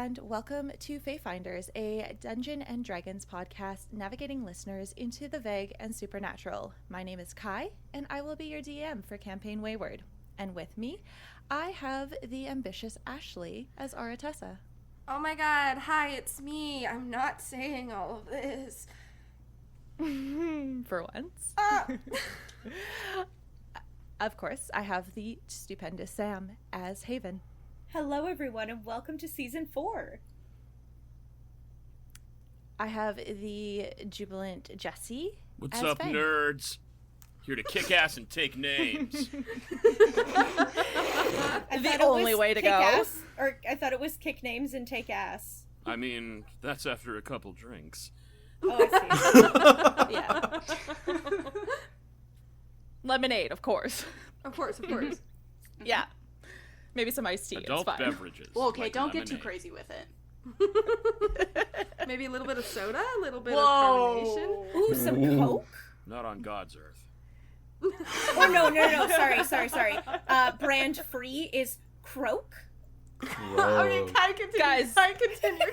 and welcome to Fayfinders, a Dungeon & Dragons podcast navigating listeners into the vague and supernatural. My name is Kai, and I will be your DM for campaign Wayward. And with me, I have the ambitious Ashley as Aratessa. Oh my god, hi, it's me. I'm not saying all of this. For once. Of course, I have the stupendous Sam as Haven. Hello, everyone, and welcome to Season 4. I have the jubilant Jesse. What's as up, Faye. nerds? Here to kick ass and take names. The only way to go. Ass, or I thought it was kick names and take ass. I mean, that's after a couple drinks. Oh, I see. Yeah. Lemonade, of course. Of course. Yeah. Maybe some iced tea. Adult it's fine. beverages. Well, okay, like don't get too lemonade. crazy with it. Maybe a little bit of soda, a little bit Whoa. of carbonation. Ooh, some Coke? Not on God's earth. Oh, no, sorry. Brand free is Croak. Okay, Kai, continue. Guys. Kai, continue.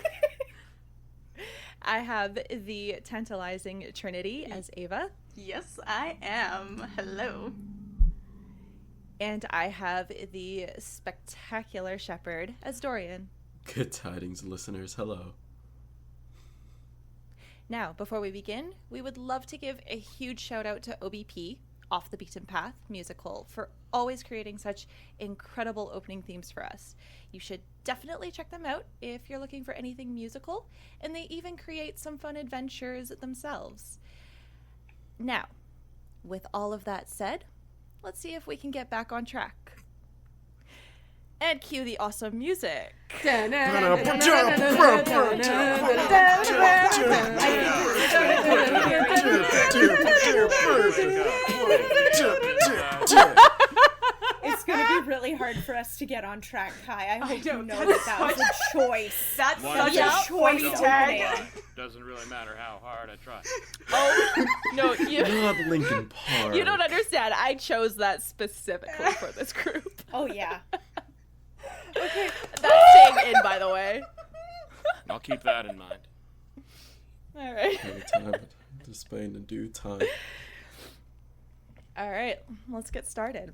I have the tantalizing Trinity as Ava. Yes, I am. Hello. And I have the spectacular Shepherd as Dorian. Good tidings, listeners. Hello. Now, before we begin, we would love to give a huge shout out to OBP, Off the Beaten Path musical, for always creating such incredible opening themes for us. You should definitely check them out if you're looking for anything musical, and they even create some fun adventures themselves. Now, with all of that said, let's see if we can get back on track. And cue the awesome music. It's going to be really hard for us to get on track, Kai. I hope you know that was a choice. That's One such shot, a choice funny opening. tag. Doesn't really matter how hard I try. Oh, no, you Not Lincoln Park. don't understand. I chose that specifically for this group. Oh, yeah. Okay, that's staying in, by the way. I'll keep that in mind. All right. Every time to Spain in due time. All right, let's get started.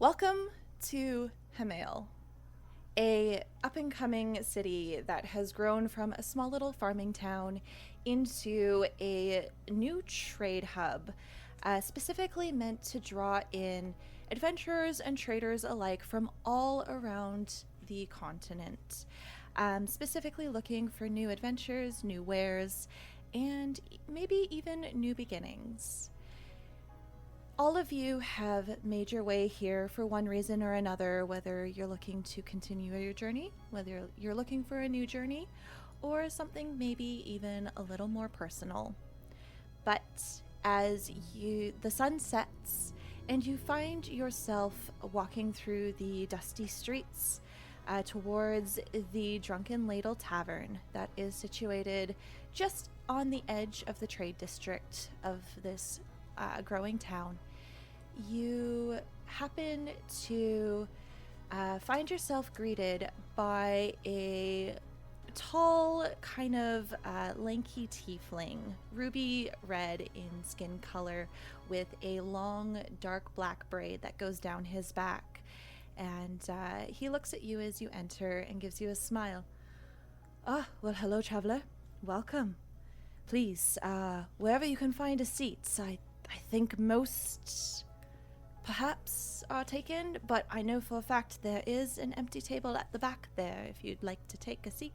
Welcome to Hemail, a up-and-coming city that has grown from a small little farming town into a new trade hub, specifically meant to draw in adventurers and traders alike from all around the continent, specifically looking for new adventures, new wares, and maybe even new beginnings. All of you have made your way here for one reason or another, whether you're looking to continue your journey, whether you're looking for a new journey, or something maybe even a little more personal. But as the sun sets and you find yourself walking through the dusty streets towards the Drunken Ladle Tavern that is situated just on the edge of the trade district of this growing town. You happen to find yourself greeted by a tall, kind of lanky tiefling, ruby red in skin color, with a long, dark black braid that goes down his back. And he looks at you as you enter and gives you a smile. Ah, well, hello, traveler. Welcome. Please, wherever you can find a seat. I think most, perhaps, are taken, but I know for a fact there is an empty table at the back there. If you'd like to take a seat,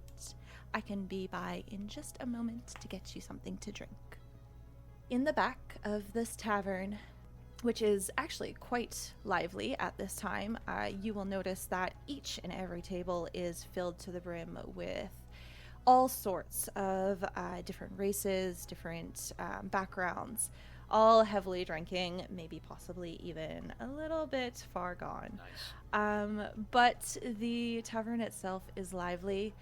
I can be by in just a moment to get you something to drink. In the back of this tavern, which is actually quite lively at this time, you will notice that each and every table is filled to the brim with all sorts of different races, different backgrounds, all heavily drinking, maybe possibly even a little bit far gone. Nice. But the tavern itself is lively,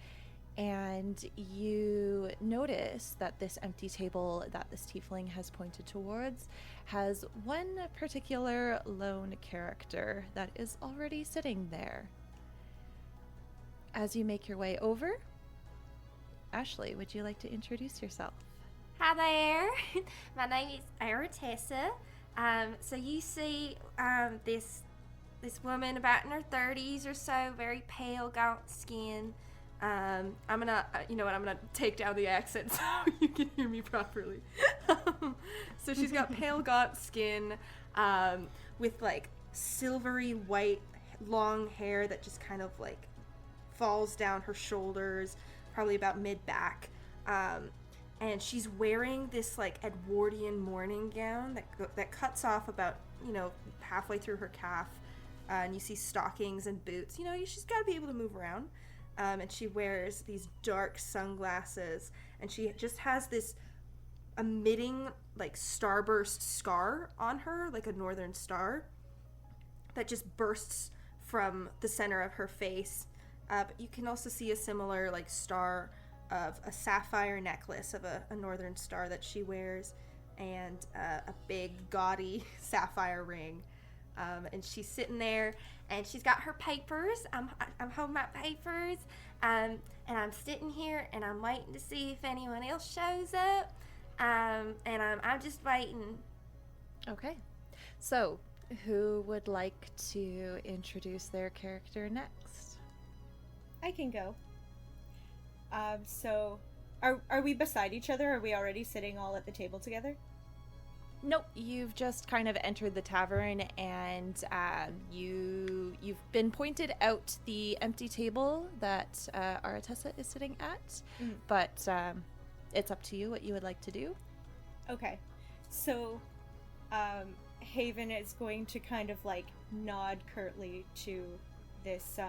and you notice that this empty table that this tiefling has pointed towards has one particular lone character that is already sitting there. As you make your way over, Ashley, would you like to introduce yourself? Hi there. My name is Jae'Talu. So you see this woman about in her 30s or so, very pale, gaunt skin. I'm gonna take down the accent so you can hear me properly. So she's got pale, gaunt skin, with like silvery white, long hair that just kind of like falls down her shoulders, probably about mid-back. And she's wearing this like Edwardian morning gown that cuts off about, halfway through her calf. And you see stockings and boots. She's got to be able to move around. And she wears these dark sunglasses. And she just has this emitting like starburst scar on her, like a northern star, that just bursts from the center of her face. But you can also see a similar like star of a sapphire necklace of a northern star that she wears, and a big gaudy sapphire ring. And she's sitting there, and she's got her papers. I'm holding my papers, and I'm sitting here, and I'm waiting to see if anyone else shows up. And I'm just waiting. Okay. So, who would like to introduce their character next? I can go. So, are we beside each other? Are we already sitting all at the table together? Nope, you've just kind of entered the tavern, and you've been pointed out the empty table that Aratessa is sitting at, but it's up to you what you would like to do. Okay, so Haven is going to kind of like nod curtly to this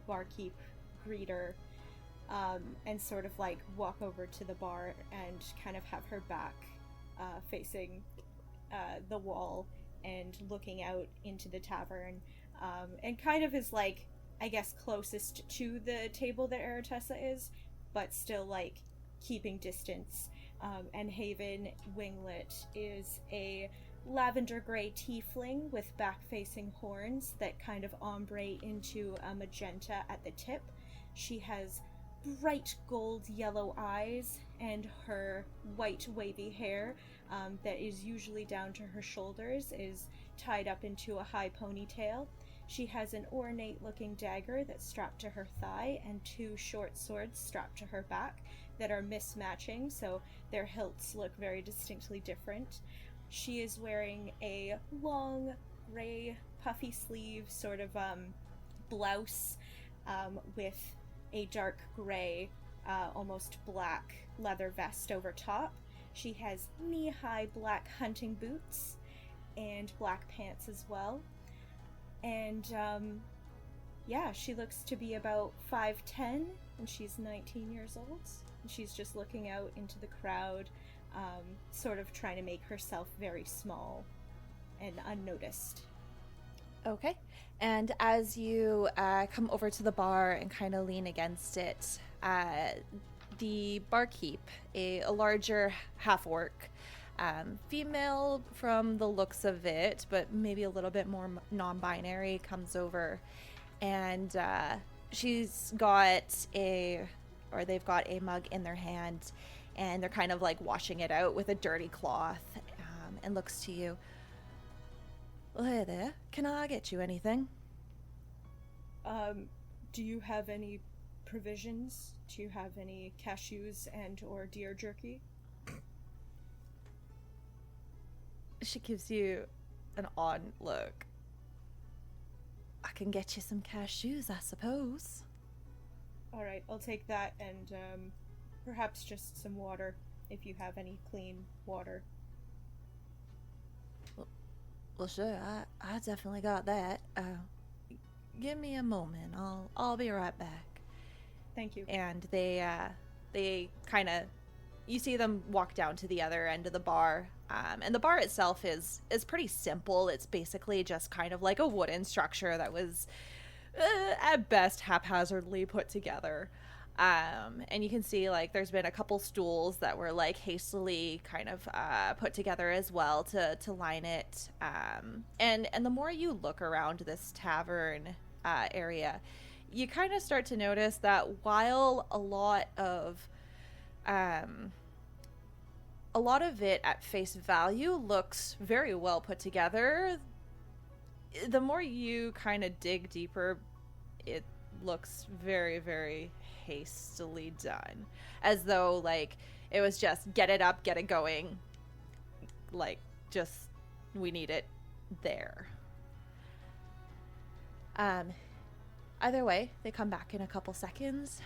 barkeep greeter, and sort of like walk over to the bar and kind of have her back facing the wall and looking out into the tavern, and kind of is like, I guess, closest to the table that Aratessa is, but still like keeping distance. And Haven Winglet is a lavender gray tiefling with back-facing horns that kind of ombre into a magenta at the tip. She has bright gold yellow eyes, and her white wavy hair that is usually down to her shoulders is tied up into a high ponytail. She has an ornate looking dagger that's strapped to her thigh, and two short swords strapped to her back that are mismatching, so their hilts look very distinctly different. She is wearing a long gray puffy sleeve sort of blouse with a dark gray, almost black leather vest over top. She has knee-high black hunting boots and black pants as well. And she looks to be about 5'10", and she's 19 years old. And she's just looking out into the crowd, sort of trying to make herself very small and unnoticed. Okay. And as you come over to the bar and kind of lean against it, the barkeep, a larger half-orc, female from the looks of it, but maybe a little bit more non-binary, comes over, and they've got a mug in their hand, and they're kind of like washing it out with a dirty cloth, and looks to you. Well, hey there, can I get you anything? Do you have any provisions? Do you have any cashews and or deer jerky? She gives you an odd look. I can get you some cashews, I suppose. Alright, I'll take that, and perhaps just some water, if you have any clean water. Well, sure, I definitely got that. Give me a moment. I'll be right back. Thank you. And they kind of, you see them walk down to the other end of the bar. And the bar itself is pretty simple. It's basically just kind of like a wooden structure that was, at best, haphazardly put together. And you can see, like, there's been a couple stools that were, like, hastily kind of put together as well to line it. And the more you look around this tavern area, you kind of start to notice that while a lot of it at face value looks very well put together, the more you kind of dig deeper, it looks very, very hastily done, as though like it was just get it up, get it going, like just we need it there. Either way, they come back in a couple seconds,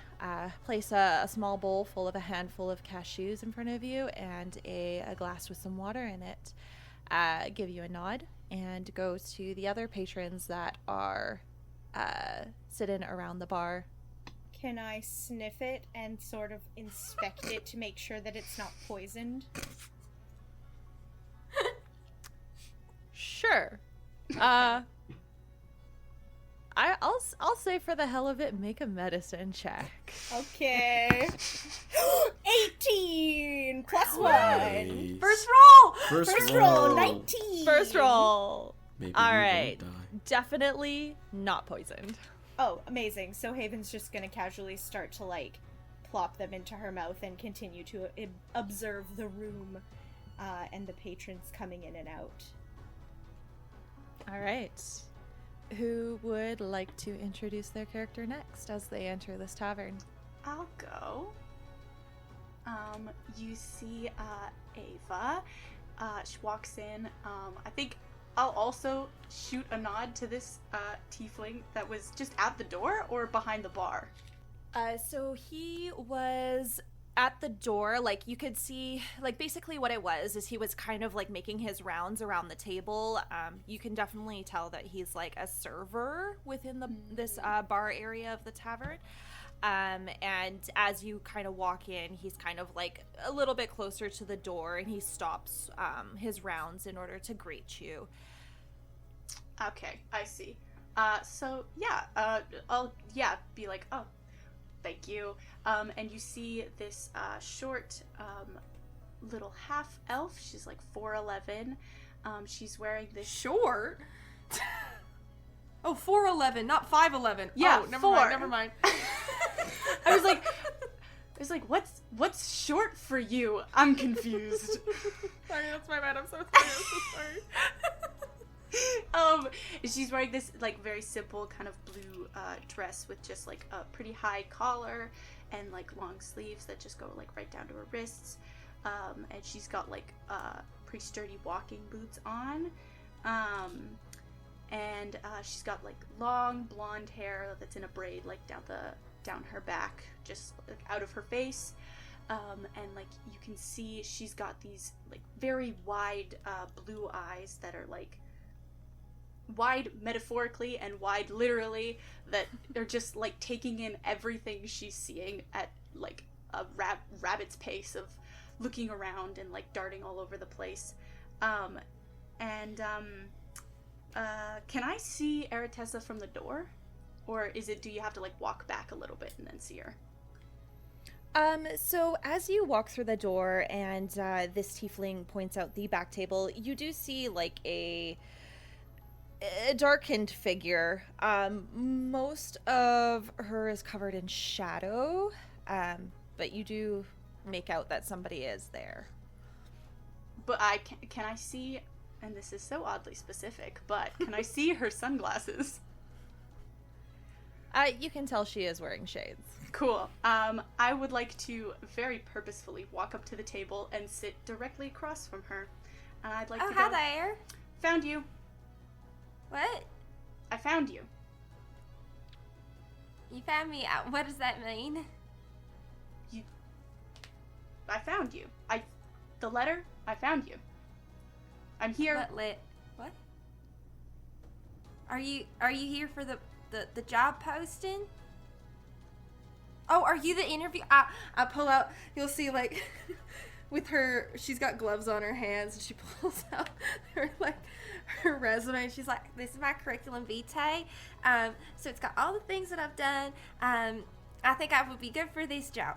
place a small bowl full of a handful of cashews in front of you and a glass with some water in it, give you a nod, and go to the other patrons that are sitting around the bar. Can I sniff it and sort of inspect it to make sure that it's not poisoned? Sure. I'll say for the hell of it, make a medicine check. Okay. 18 plus 1. Nice. First roll! First roll, 19. First roll. Maybe All you right. won't die. Definitely not poisoned. Oh, amazing. So Haven's just gonna casually start to, like, plop them into her mouth and continue to observe the room and the patrons coming in and out. All right. Who would like to introduce their character next as they enter this tavern? I'll go. You see Ava. She walks in. I think I'll also shoot a nod to this tiefling that was just at the door or behind the bar. So he was at the door. Like, you could see, like, basically what it was is he was kind of like making his rounds around the table. You can definitely tell that he's like a server within this bar area of the tavern. And as you kind of walk in, he's kind of like a little bit closer to the door, and he stops his rounds in order to greet you. Okay, I see. So yeah, I'll be like, oh, thank you. And you see this short little half elf. She's like 4'11". She's wearing this Short? Oh, 4'11", not 5'11". Yeah, oh, never 4. mind, never mind. I was like, what's short for you? I'm confused. Sorry, that's my bad. I'm so sorry. She's wearing this like very simple kind of blue dress with just like a pretty high collar and like long sleeves that just go like right down to her wrists. And she's got like pretty sturdy walking boots on. And she's got like long blonde hair that's in a braid like down her back, just like out of her face. And like you can see she's got these like very wide blue eyes that are like wide metaphorically and wide literally, that they're just like taking in everything she's seeing at like a rabbit's pace of looking around and like darting all over the place. Can I see Eretessa from the door? Or do you have to like walk back a little bit and then see her? So as you walk through the door and this tiefling points out the back table, you do see like a darkened figure. Most of her is covered in shadow, but you do make out that somebody is there. But can I see, and this is so oddly specific, but can I see her sunglasses? You can tell she is wearing shades. Cool. I would like to very purposefully walk up to the table and sit directly across from her. And I'd like to go... hi there. Found you. What? I found you. You found me out. What does that mean? I found you. The letter, I found you. I'm here. What? Are you here for the job posting? Oh, are you the interview? I pull out, you'll see like with her, she's got gloves on her hands and she pulls out her resume and she's like, this is my curriculum vitae. So it's got all the things that I've done. I think I would be good for this job.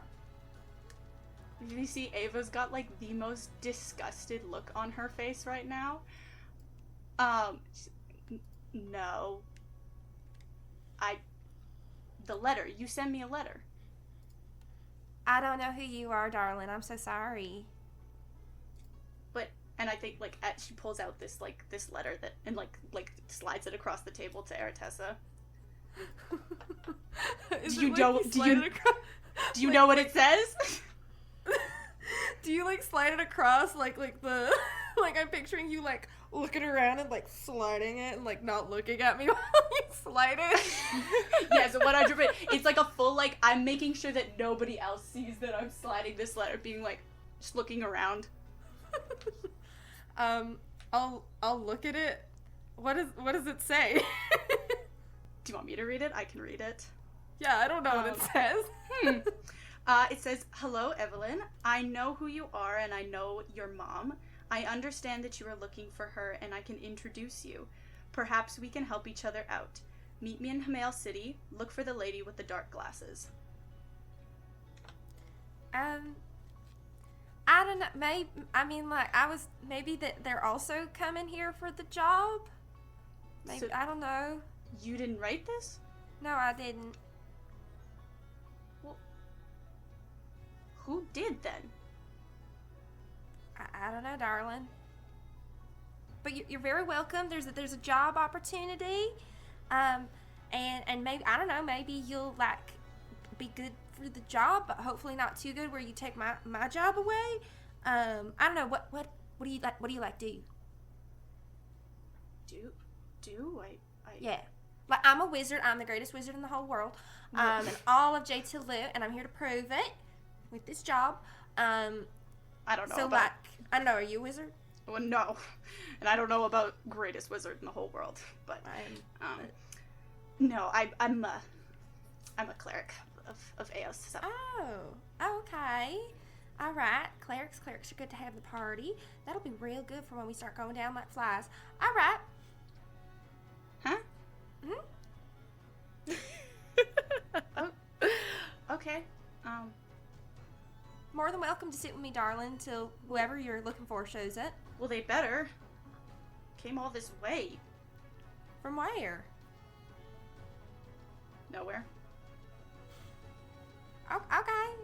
You see Ava's got like the most disgusted look on her face right now. No. The letter. You send me a letter. I don't know who you are, darling. I'm so sorry. And I think like she pulls out this letter that and like slides it across the table to Eretessa. Do you know what it says? Do you like slide it across like the like I'm picturing you like looking around and like sliding it and like not looking at me while you slide it? Yes, 100%. It's like a full like I'm making sure that nobody else sees that I'm sliding this letter, being like just looking around. I'll look at it. What does it say? Do you want me to read it? I can read it. Yeah, I don't know what it says. It says, "Hello, Evelyn. I know who you are and I know your mom. I understand that you are looking for her and I can introduce you. Perhaps we can help each other out. Meet me in Hamale City. Look for the lady with the dark glasses." I don't know. Maybe that they're also coming here for the job. Maybe, So- I don't know. You didn't write this? No, I didn't. Well, who did then? I don't know, darling. But you're very welcome. There's a job opportunity, and maybe I don't know. Maybe you'll like be good for the job, but hopefully not too good where you take my job away. I don't know what do you like? What do you like do? Yeah. Like I'm a wizard. I'm the greatest wizard in the whole world. And all of Jae'Talu, and I'm here to prove it with this job. I don't know. So about... I don't know. Are you a wizard? Well, no, and I don't know about greatest wizard in the whole world, but no, I'm a cleric of Eos. So. Oh, okay. All right, clerics are good to have the party. That'll be real good for when we start going down like flies. All right. Huh? Hmm? Okay. More than welcome to sit with me, darling, till whoever you're looking for shows up. Well, they better. Came all this way. From where? Nowhere. Oh, okay.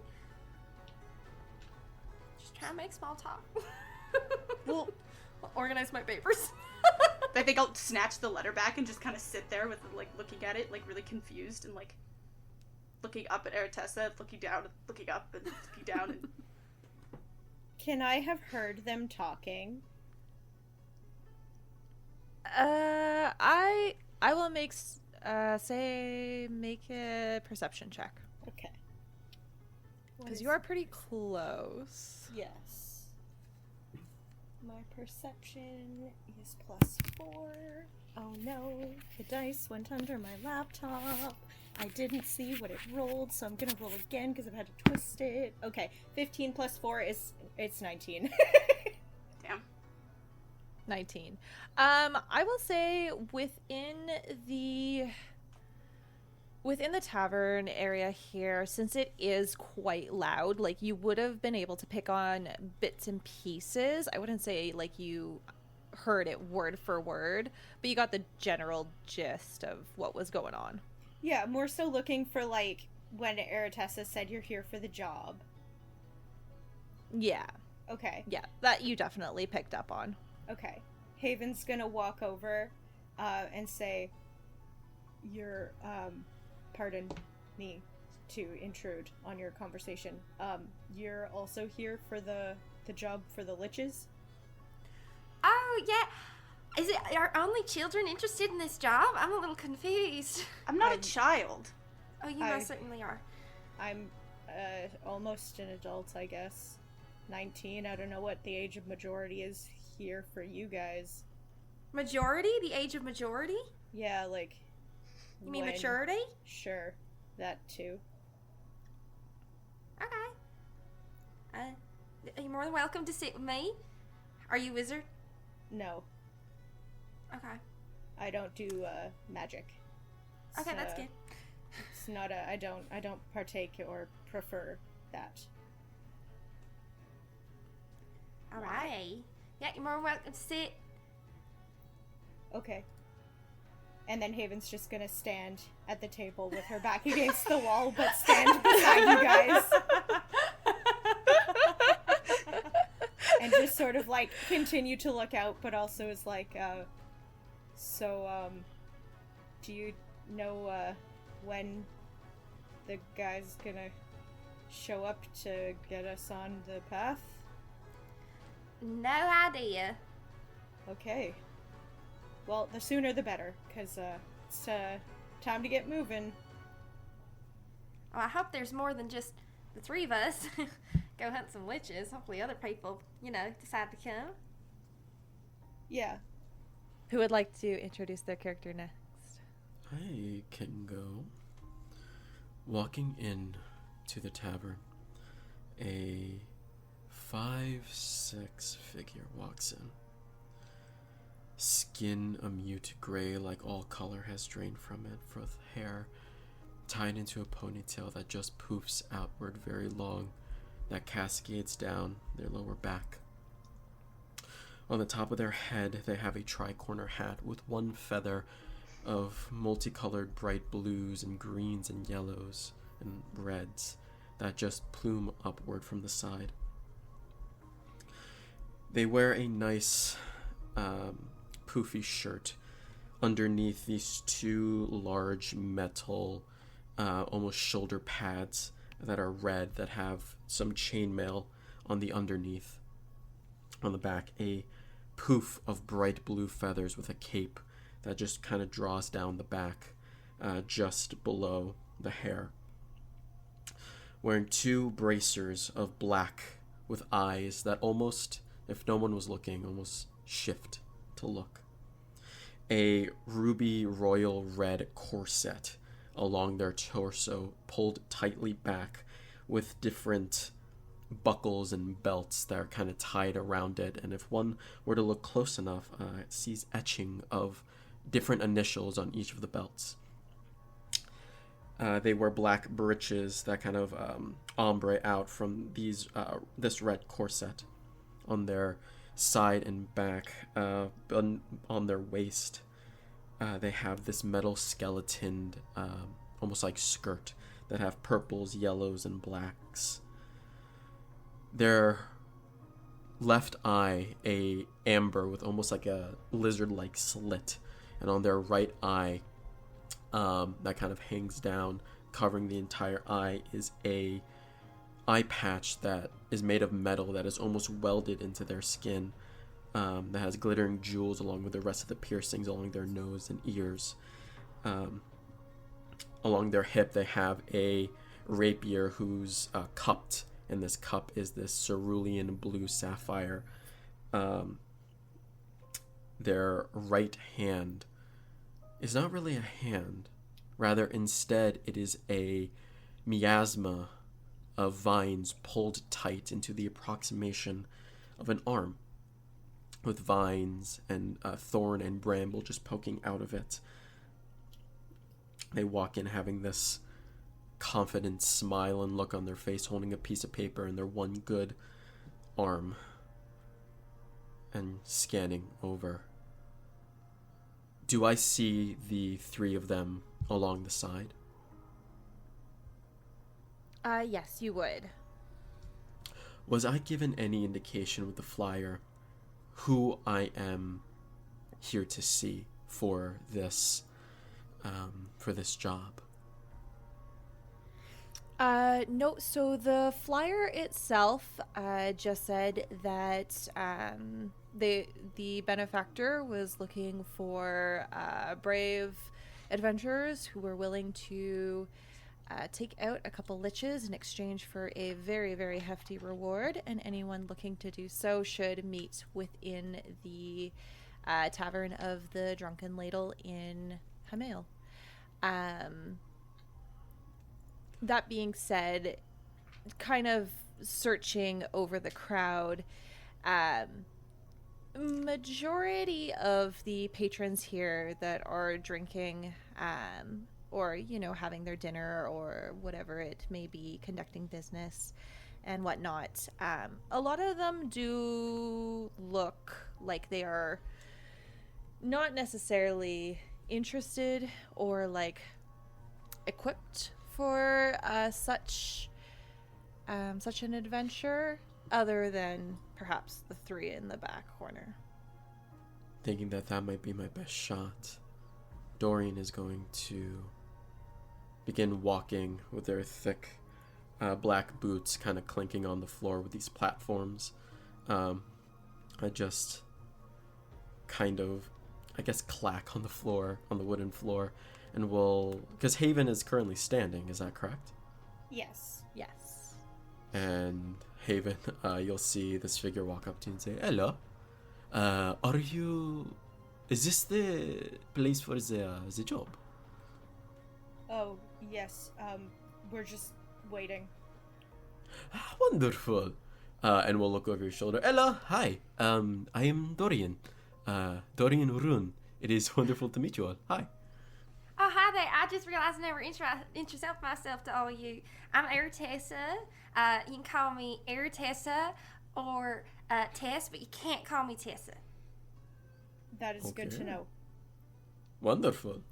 Just trying to make small talk. Well, I'll organize my papers. I think I'll snatch the letter back and just kind of sit there with like looking at it, like really confused and like looking up at Eretessa, looking down, looking up, and looking down. And... Can I have heard them talking? I will make a perception check Okay. because you are pretty close. Yes. My perception is +4. Oh no, the dice went under my laptop. I didn't see what it rolled, so I'm gonna roll again because I've had to twist it. Okay, 15 plus 4 is... it's 19. Damn. 19. I will say within the tavern area here, since it is quite loud, like you would have been able to pick on bits and pieces. I wouldn't say like you heard it word for word, but you got the general gist of what was going on. Yeah, more so looking for, like, when Aratessa said you're here for the job. Yeah. Okay. Yeah, that you definitely picked up on. Okay. Haven's gonna walk over, and say, you're, pardon me to intrude on your conversation. You're also here for the job for the liches? Oh, yeah. Is it, are only children interested in this job? I'm a little confused. I'm not a child. Oh, you most certainly are. I'm, almost an adult, I guess. 19, I don't know what the age of majority is here for you guys. Majority? The age of majority? Yeah, like... You mean when- maturity? Sure, that too. Okay. You're more than welcome to sit with me. Are you a wizard? No, Okay. I don't do, magic. Okay, that's good. It's not I don't partake or prefer that. Alright. Yeah, you're more than welcome to sit. Okay. And then Haven's just gonna stand at the table with her back against the wall, but stand beside you guys. And just sort of, like, continue to look out, but also is like, do you know, when the guy's gonna show up to get us on the path? No idea. Okay. Well, the sooner the better, because, it's, time to get moving. Well, I hope there's more than just the three of us. Go hunt some witches. Hopefully other people, decide to come. Yeah. Who would like to introduce their character next? I can go. Walking in to the tavern, a 5'6" figure walks in. Skin a mute gray like all color has drained from it, with hair tied into a ponytail that just poofs outward very long, that cascades down their lower back. On the top of their head, they have a tri-corner hat with one feather of multicolored bright blues and greens and yellows and reds that just plume upward from the side. They wear a nice poofy shirt underneath these two large metal almost shoulder pads that are red that have some chainmail on the underneath. On the back, a poof of bright blue feathers with a cape that just kind of draws down the back just below the hair. Wearing two bracers of black with eyes that almost, if no one was looking, almost shift to look. A ruby royal red corset along their torso, pulled tightly back with different buckles and belts that are kind of tied around it. And if one were to look close enough, it sees etching of different initials on each of the belts. They wear black breeches that kind of ombre out from this red corset on their side and back. On their waist, they have this metal skeletoned, almost like skirt that have purples, yellows, and blacks. Their left eye, a amber with almost like a lizard-like slit, and on their right eye, that kind of hangs down, covering the entire eye, is a eye patch that is made of metal that is almost welded into their skin, that has glittering jewels along with the rest of the piercings along their nose and ears. Along their hip, they have a rapier whose cupped, and this cup is this cerulean blue sapphire. Their right hand is not really a hand. Rather, instead, it is a miasma of vines pulled tight into the approximation of an arm, with vines and thorn and bramble just poking out of it. They walk in having this confident smile and look on their face, holding a piece of paper in their one good arm, and scanning over. Do I see the three of them along the side? Yes, you would. Was I given any indication with the flyer who I am here to see for this job? No, so the flyer itself just said that the benefactor was looking for brave adventurers who were willing to take out a couple liches in exchange for a very, very hefty reward, and anyone looking to do so should meet within the tavern of the Drunken Ladle in Hamail. That being said, kind of searching over the crowd, majority of the patrons here that are drinking or, you know, having their dinner or whatever it may be, conducting business and whatnot, a lot of them do look like they are not necessarily interested or like equipped for such an adventure, other than perhaps the three in the back corner. Thinking that might be my best shot, Dorian is going to begin walking with their thick black boots kind of clinking on the floor with these platforms. I just kind of, I guess, clack on the floor, on the wooden floor, and will, because Haven is currently standing, is that correct? Yes. Yes. And Haven, you'll see this figure walk up to you and say, "Hello, is this the place for the job?" Oh, yes. We're just waiting. Wonderful. And we'll look over your shoulder. "Hello, hi. I am Dorian. Dorian Rune. It is wonderful to meet you all. Hi." Oh, hi there. I just realized I never introduced myself to all of you. I'm Aratessa. You can call me Aratessa or Tess, but you can't call me Tessa. That is good to Okay. know. Wonderful.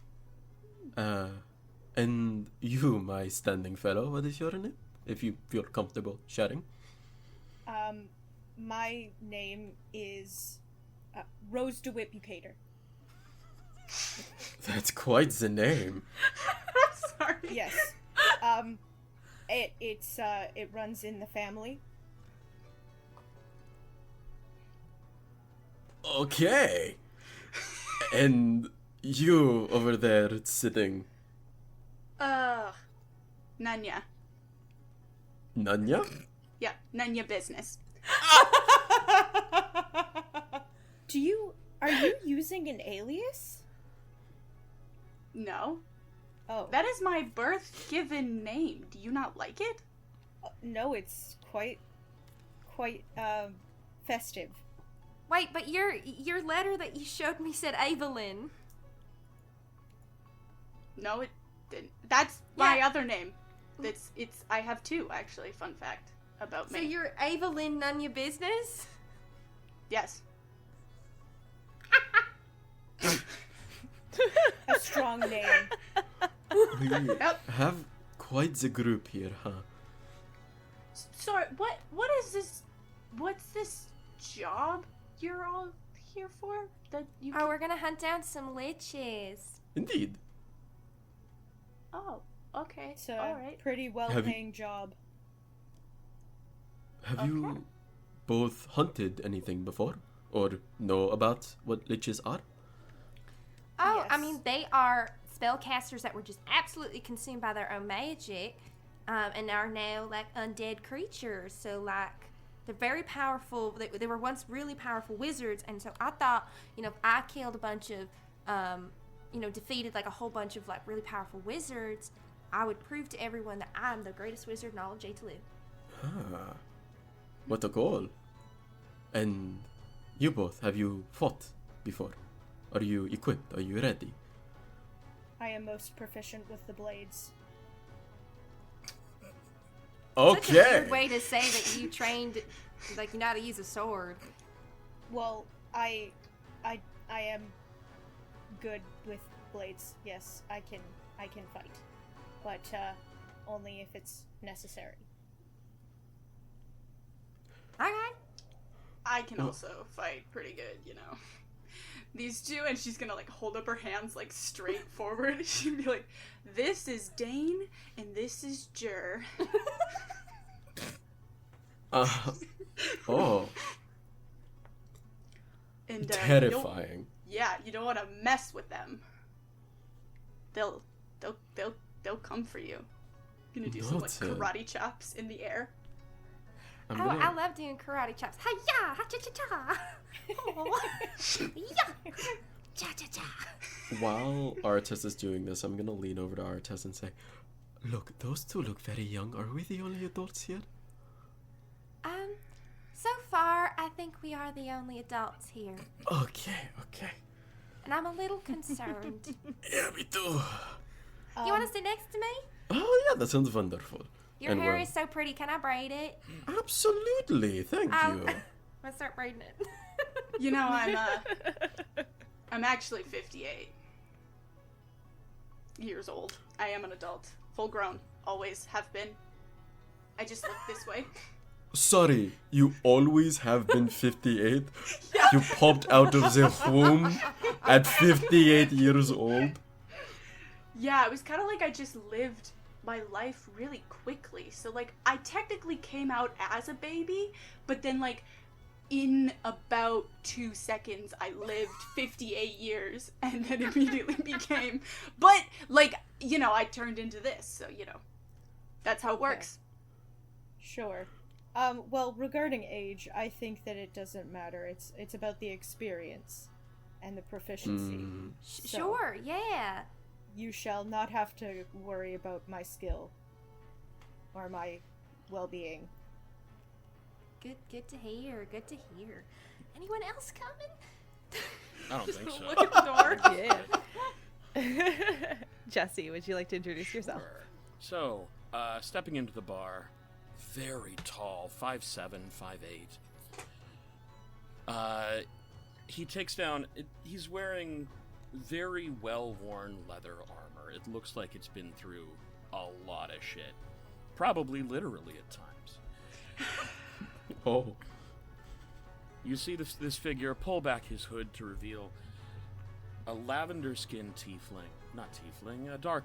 And you, my standing fellow, what is your name? If you feel comfortable sharing. My name is Rose DeWitt Bucator. That's quite the name. Sorry. Yes. It runs in the family. Okay. And you over there sitting. Nanya. Nanya? Yeah, Nanya business. Are you using an alias? No. Oh. That is my birth given name. Do you not like it? No, it's quite festive. Wait, but your letter that you showed me said Evelyn. No, it didn't. That's my other name. I have two, actually, fun fact about me. So you're Evelyn, none your business? Yes. A strong name. We have quite the group here, huh? Sorry, what is this? What's this job you're all here for? That you? Oh, we're gonna hunt down some liches. Indeed. Oh, okay. It's a all right. pretty well-paying job. Have you both hunted anything before? Or know about what liches are? Oh, Yes. I mean, they are spellcasters that were just absolutely consumed by their own magic, and are now like undead creatures. So like, they're very powerful. They were once really powerful wizards, and so I thought, if I killed a bunch of, defeated like a whole bunch of like really powerful wizards, I would prove to everyone that I'm the greatest wizard in all of Jae'Talu. Ah, what a goal. And you both, have you fought before? Are you equipped? Are you ready? I am most proficient with the blades. Such a Okay. weird way to say that you trained, like you know how to use a sword. Well, I am good with blades. Yes, I can fight, but only if it's necessary. Okay. I can also fight pretty good, you know. These two, and she's gonna like hold up her hands like straight forward. She'd be like, "This is Dane, and this is Jer." Oh, And terrifying. you don't want to mess with them. They'll come for you. Gonna do some like Noted. karate chops in the air. I'm Oh, gonna- I love doing karate chops. Hi-ya! Ha-cha-cha-cha! Oh. Yeah! Cha-cha-cha! While Artes is doing this, I'm gonna lean over to Artes and say, "Look, those two look very young. Are we the only adults here?" So far, I think we are the only adults here. Okay. And I'm a little concerned. Yeah, me too. You want to sit next to me? Oh yeah, that sounds wonderful. Your And hair we're- is so pretty. Can I braid it? Absolutely, thank Um, you. Let's start braiding it. You know, I'm actually 58 years old. I am an adult, full grown, always have been. I just look this way. Sorry, you always have been 58? You popped out of the womb at 58 years old? Yeah, it was kind of like I just lived my life really quickly. So, like, I technically came out as a baby, but then, like, in about 2 seconds, I lived 58 years and then immediately became. But, like, you know, I turned into this, so, you know, that's how it works. Sure. Well, regarding age, I think that it doesn't matter. It's about the experience and the proficiency. So, Sure, yeah. you shall not have to worry about my skill or my well-being. Good to hear. Good to hear. Anyone else coming? I don't think so. Look at the door. Yeah. Jesse, would you like to introduce yourself? So, stepping into the bar, very tall, 5'7", 5'8". He takes down. He's wearing very well-worn leather armor. It looks like it's been through a lot of shit, probably literally at times. Oh. You see this figure pull back his hood to reveal a lavender-skinned tiefling. Not tiefling, a dark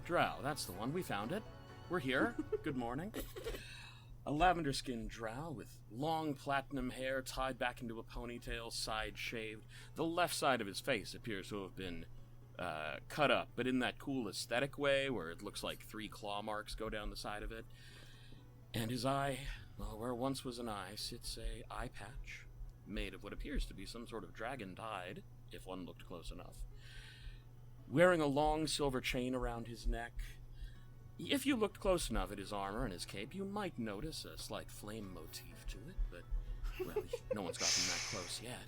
drow. That's the one. We found it. We're here. Good morning. A lavender-skinned drow with long platinum hair tied back into a ponytail, side-shaved. The left side of his face appears to have been cut up, but in that cool aesthetic way where it looks like 3 claw marks go down the side of it. And his eye, well, where once was an eye, sits a eye patch made of what appears to be some sort of dragon dyed, if one looked close enough. Wearing a long silver chain around his neck. If you looked close enough at his armor and his cape, you might notice a slight flame motif to it, but, well, no one's gotten that close yet.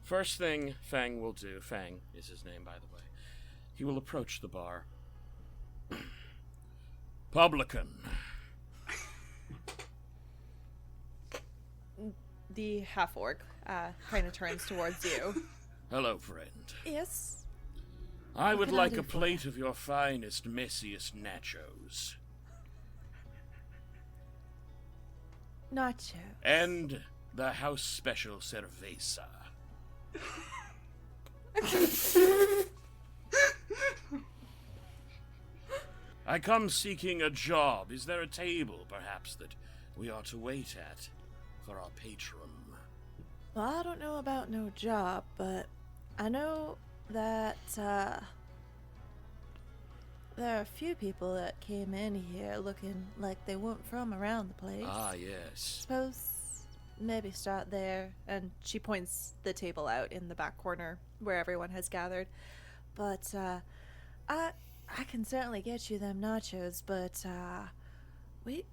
First thing Fang will do, Fang is his name, by the way, he will approach the bar. Publican. The half-orc kind of turns towards you. Hello, friend. Yes? I would can I like do a for plate of your finest, messiest nachos. Nacho. And the house special cerveza. I come seeking a job. Is there a table, perhaps, that we are to wait at for our patron? Well, I don't know about no job, but I know that there are a few people that came in here looking like they weren't from around the place. Ah, yes. Suppose maybe start there. And she points the table out in the back corner where everyone has gathered. But, I can certainly get you them nachos, but, we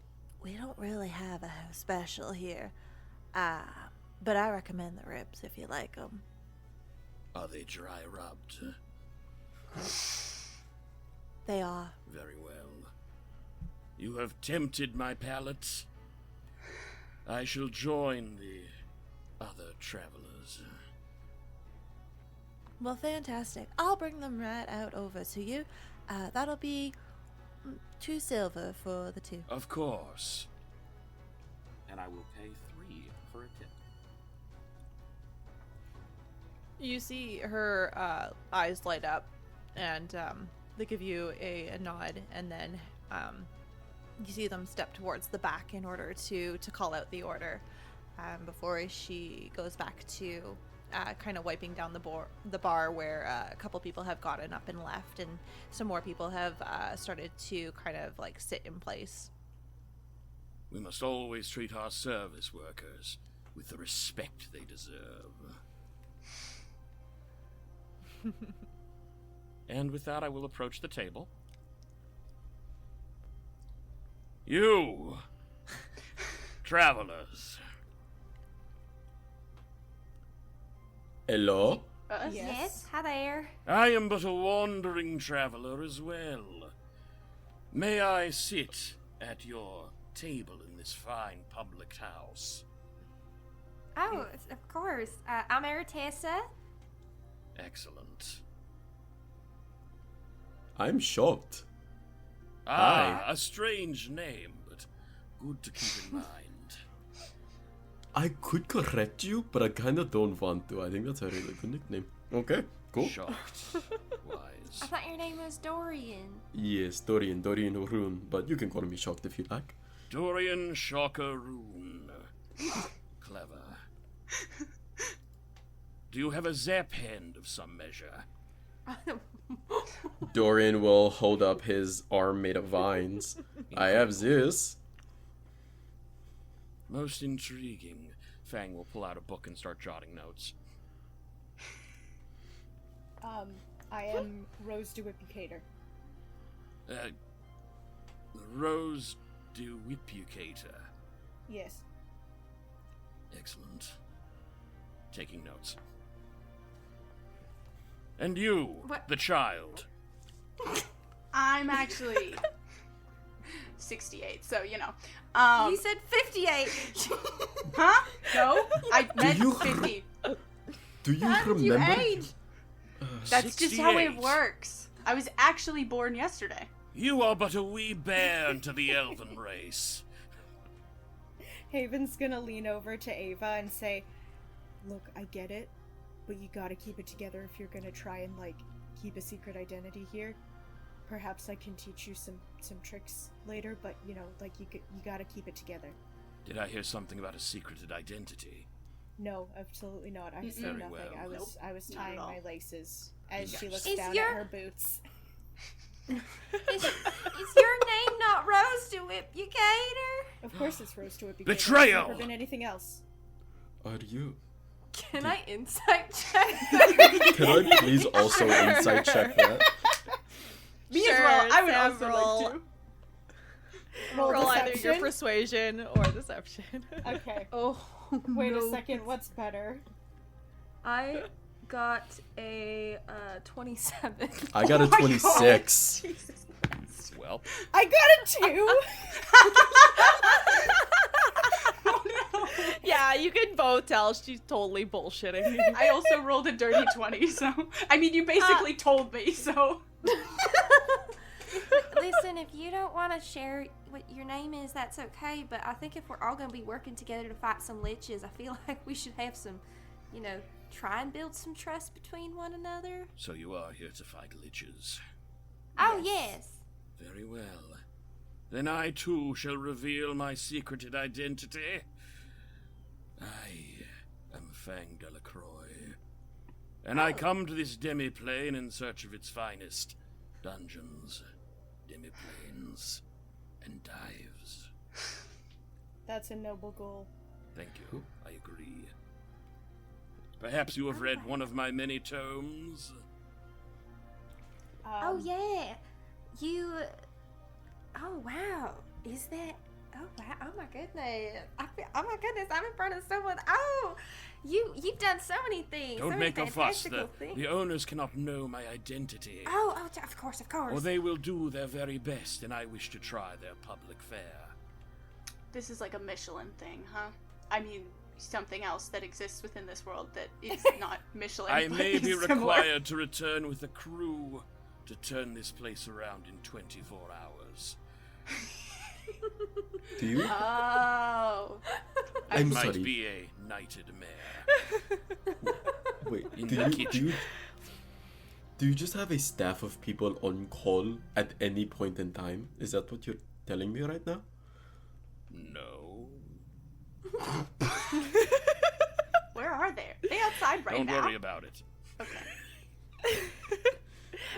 don't really have a special here. But I recommend the ribs if you like them. Are they dry rubbed? They are. Very well. You have tempted my palate. I shall join the other travelers. Well, fantastic. I'll bring them right out over to you. That'll be 2 silver for the 2. Of course. And I will pay 3 for a tip. You see her eyes light up, and they give you a nod, and then you see them step towards the back in order to call out the order before she goes back to kind of wiping down the bar where a couple people have gotten up and left, and some more people have started to kind of like sit in place. We must always treat our service workers with the respect they deserve. And with that, I will approach the table. You, travelers. Hello? Yes. Hi there. I am but a wandering traveler as well. May I sit at your table in this fine public house? Oh, of course. I'm Aratessa. Excellent. I'm shocked. Ah, a strange name, but good to keep in mind. I could correct you, but I kind of don't want to. I think that's a really good nickname. Okay, cool. Shocked. I Wise. thought your name was Dorian. Yes, Dorian Rune, but you can call me shocked if you like. Dorian Shockeroon. Clever. Do you have a zap hand of some measure? Dorian will hold up his arm made of vines. I have this. Most intriguing. Fang will pull out a book and start jotting notes. I am Rose Duipicator. Rose de Whipucator. Yes. Excellent. Taking notes. And you, What? the child. I'm actually 68, so you know. You said 58. Huh? No, I meant you- 50. Do you How did you remember? age? That's just how it 68. works. I was actually born yesterday. You are but a wee bairn to the elven race. Haven's gonna lean over to Ava and say, "Look, I get it, but you gotta keep it together if you're gonna try and, like, keep a secret identity here. Perhaps I can teach you some tricks later, but, you know, like, you gotta keep it together." Did I hear something about a secreted identity? No, absolutely not. I said Very nothing. well. I was Not at tying all. my laces as she Yes. looks Is down your- at her boots. Is your name not Rose DeWhipUcator? Of course it's Rose to it. Betrayal! It's never been anything else. Are you? Can I insight check? Can I please also insight check that? Me as well. I would Sam, also roll. like to. Roll either your deception? persuasion or deception. Okay. Oh, Wait no. a second. What's better? I got a 27. I got a Oh my 26. God. Jesus Christ. Well, I got a 2. Oh no. Yeah, you can both tell she's totally bullshitting. I also rolled a dirty 20, so. I mean, you basically told me, so. Listen, if you don't want to share what your name is, that's okay. But I think if we're all going to be working together to fight some liches, I feel like we should have some, try and build some trust between one another. so you are here to fight liches. Oh, yes. Very well. Then I too shall reveal my secreted identity. I am Fang Delacroix, and I come to this demi-plane in search of its finest dungeons, demi-planes, and dives. That's a noble goal. Thank you. I agree. Perhaps you have read one of my many tomes? Oh yeah, you. Oh wow, is that? Oh wow! Oh my goodness! Oh my goodness! I'm in front of someone. Oh, you've done so many things. Don't so many make a fuss. fantastical things. The owners cannot know my identity. Oh, of course. Or they will do their very best, and I wish to try their public fare. This is like a Michelin thing, huh? I mean, something else that exists within this world that is not Michelin. I but may be is similar. required to return with a crew to turn this place around in 24 hours. Do you? Oh. I'm Might sorry. be a knighted mare. Wait, In do the you, kitchen. do you just have a staff of people on call at any point in time? Is that what you're telling me right now? No. Where are they? Are they outside right Don't now? worry about it. Okay.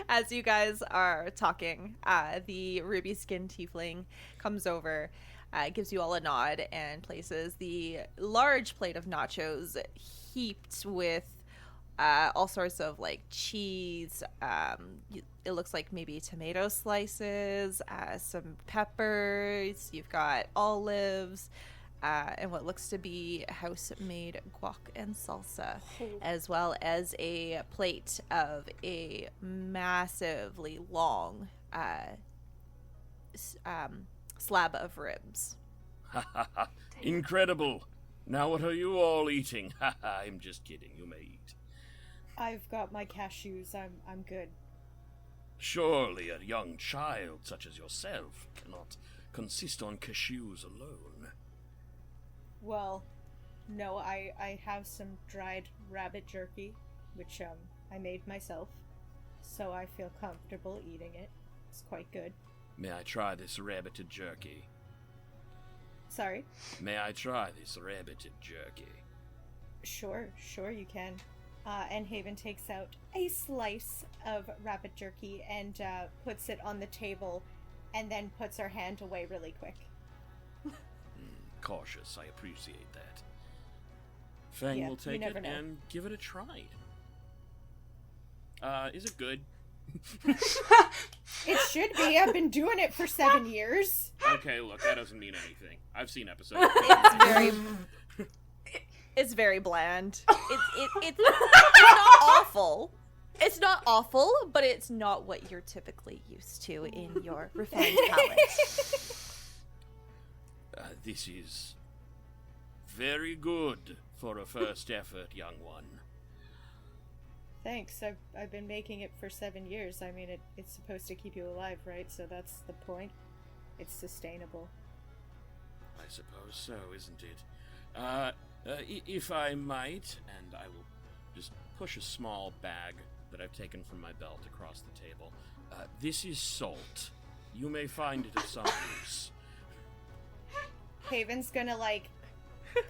As you guys are talking, the ruby skinned tiefling comes over, gives you all a nod, and places the large plate of nachos heaped with all sorts of like cheese. It looks like maybe tomato slices, some peppers. You've got olives. And what looks to be house-made guac and salsa, as well as a plate of a massively long slab of ribs. Ha ha ha. Incredible. Now what are you all eating? Ha ha. I'm just kidding. You may eat. I've got my cashews. I'm good. Surely a young child such as yourself cannot consist on cashews alone. Well, no, I have some dried rabbit jerky, which I made myself, so I feel comfortable eating it. It's quite good. May I try this rabbited jerky? Sorry? May I try this rabbited jerky? Sure you can. And Haven takes out a slice of rabbit jerky and puts it on the table, and then puts her hand away really quick. Cautious, I appreciate that. Fang Yeah, will you take never it know. and give it a try. Is it good? It should be. I've been doing it for 7 years. Okay, look, that doesn't mean anything. I've seen episodes. It's very bland. It's not awful. It's not awful, but it's not what you're typically used to in your refined palate. This is very good for a first effort, young one. Thanks. I've been making it for 7 years. I mean, it's supposed to keep you alive, right? So that's the point. It's sustainable. I suppose so, isn't it? If I might, and I will just push a small bag that I've taken from my belt across the table. This is salt. You may find it of some use. Haven's gonna,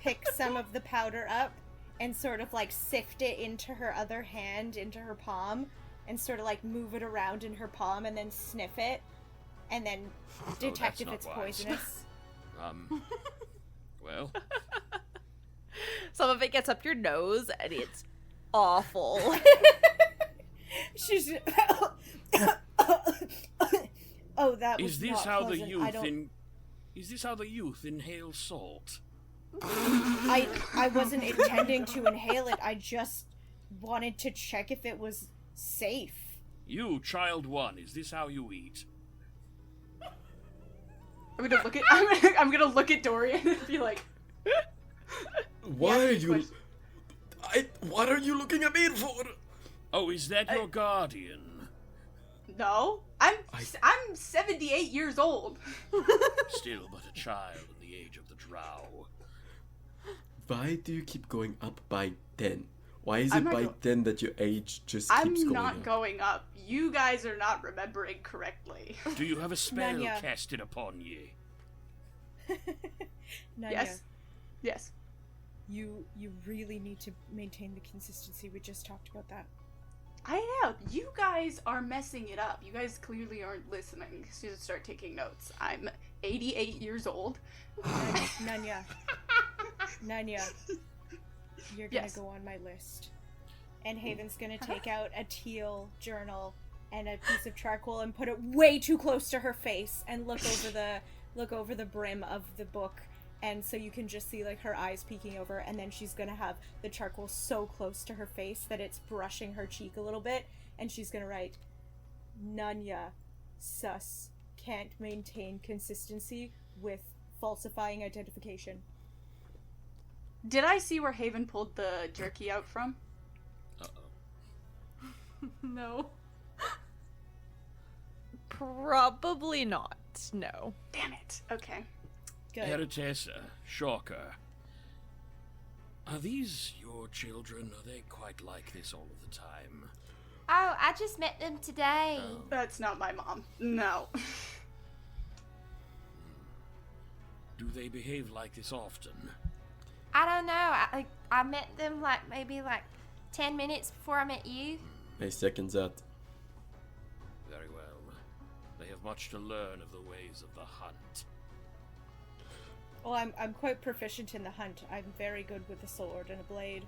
pick some of the powder up and sort of, sift it into her other hand, into her palm, and sort of, move it around in her palm and then sniff it, and then detect that's if not it's wise. poisonous. Well, Some of it gets up your nose, and it's awful. She's... Oh, that was is this not how pleasant. the youth Is this how the youth inhale salt? I wasn't intending to inhale it. I just wanted to check if it was safe. You, child one, is this how you eat? I'm gonna look at Dorian and be like, Why are Yeah, you... What are you looking at me for? Oh, is that your guardian? no, I'm 78 years old. Still but a child in the age of the drow. Why do you keep going up by 10? Why is I'm it not by go- 10 that your age just I'm keeps going not up? going up. You guys are not remembering correctly. Do you have a spell Nanya. casted upon ye? Nanya, Yes. you really need to maintain the consistency. We just talked about that. I know. You guys are messing it up. You guys clearly aren't listening. So you start taking notes. I'm 88 years old. Nanya, Nanya, you're gonna Yes. go on my list. And Haven's gonna take out a teal journal and a piece of charcoal and put it way too close to her face and look over the brim of the book, and so you can just see like her eyes peeking over, and then she's gonna have the charcoal so close to her face that it's brushing her cheek a little bit, and she's gonna write, Nanya, sus, can't maintain consistency with falsifying identification. Did I see where Haven pulled the jerky out from? Uh-oh. No. Probably not. No. Damn it. Okay. Good. Eritessa, Shocker. Are these your children? Are they quite like this all of the time? Oh, I just met them today. Oh. That's not my mom. No. Do they behave like this often? I don't know. I met them maybe 10 minutes before I met you. I second that. Very well. They have much to learn of the ways of the hunt. Well, I'm quite proficient in the hunt. I'm very good with a sword and a blade.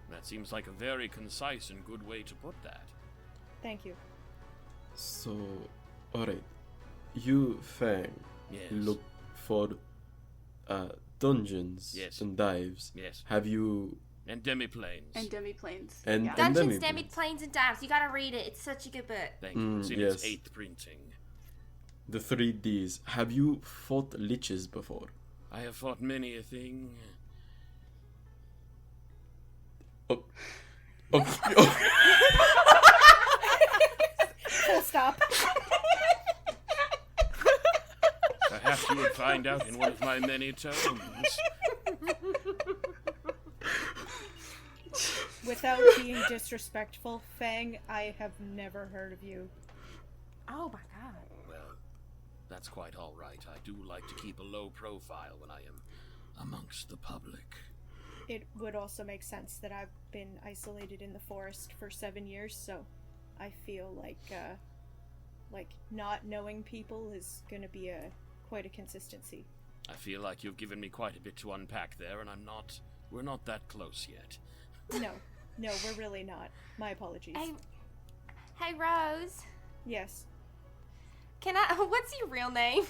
That seems like a very concise and good way to put that. Thank you. So, alright. You, Fang, Yes. look for dungeons Yes. and dives. Yes. Have you... And demiplanes. And demiplanes. And- yeah. and- Dungeons, Demi-Planes. Demi-Planes, and Dives. You gotta read it. It's such a good book. Thank you. It's in yes. its 8th printing. The 3Ds. Have you fought liches before? I have fought many a thing. Oh. Oh. Full stop. Perhaps you would find out in one of my many tomes. Without being disrespectful, Fang, I have never heard of you. Oh my god. Well, that's quite all right. I do like to keep a low profile when I am amongst the public. It would also make sense that I've been isolated in the forest for 7 years, so I feel like not knowing people is gonna be quite a consistency. I feel like you've given me quite a bit to unpack there, and we're not that close yet. No, we're really not. My apologies. Hey, Rose. Yes. What's your real name?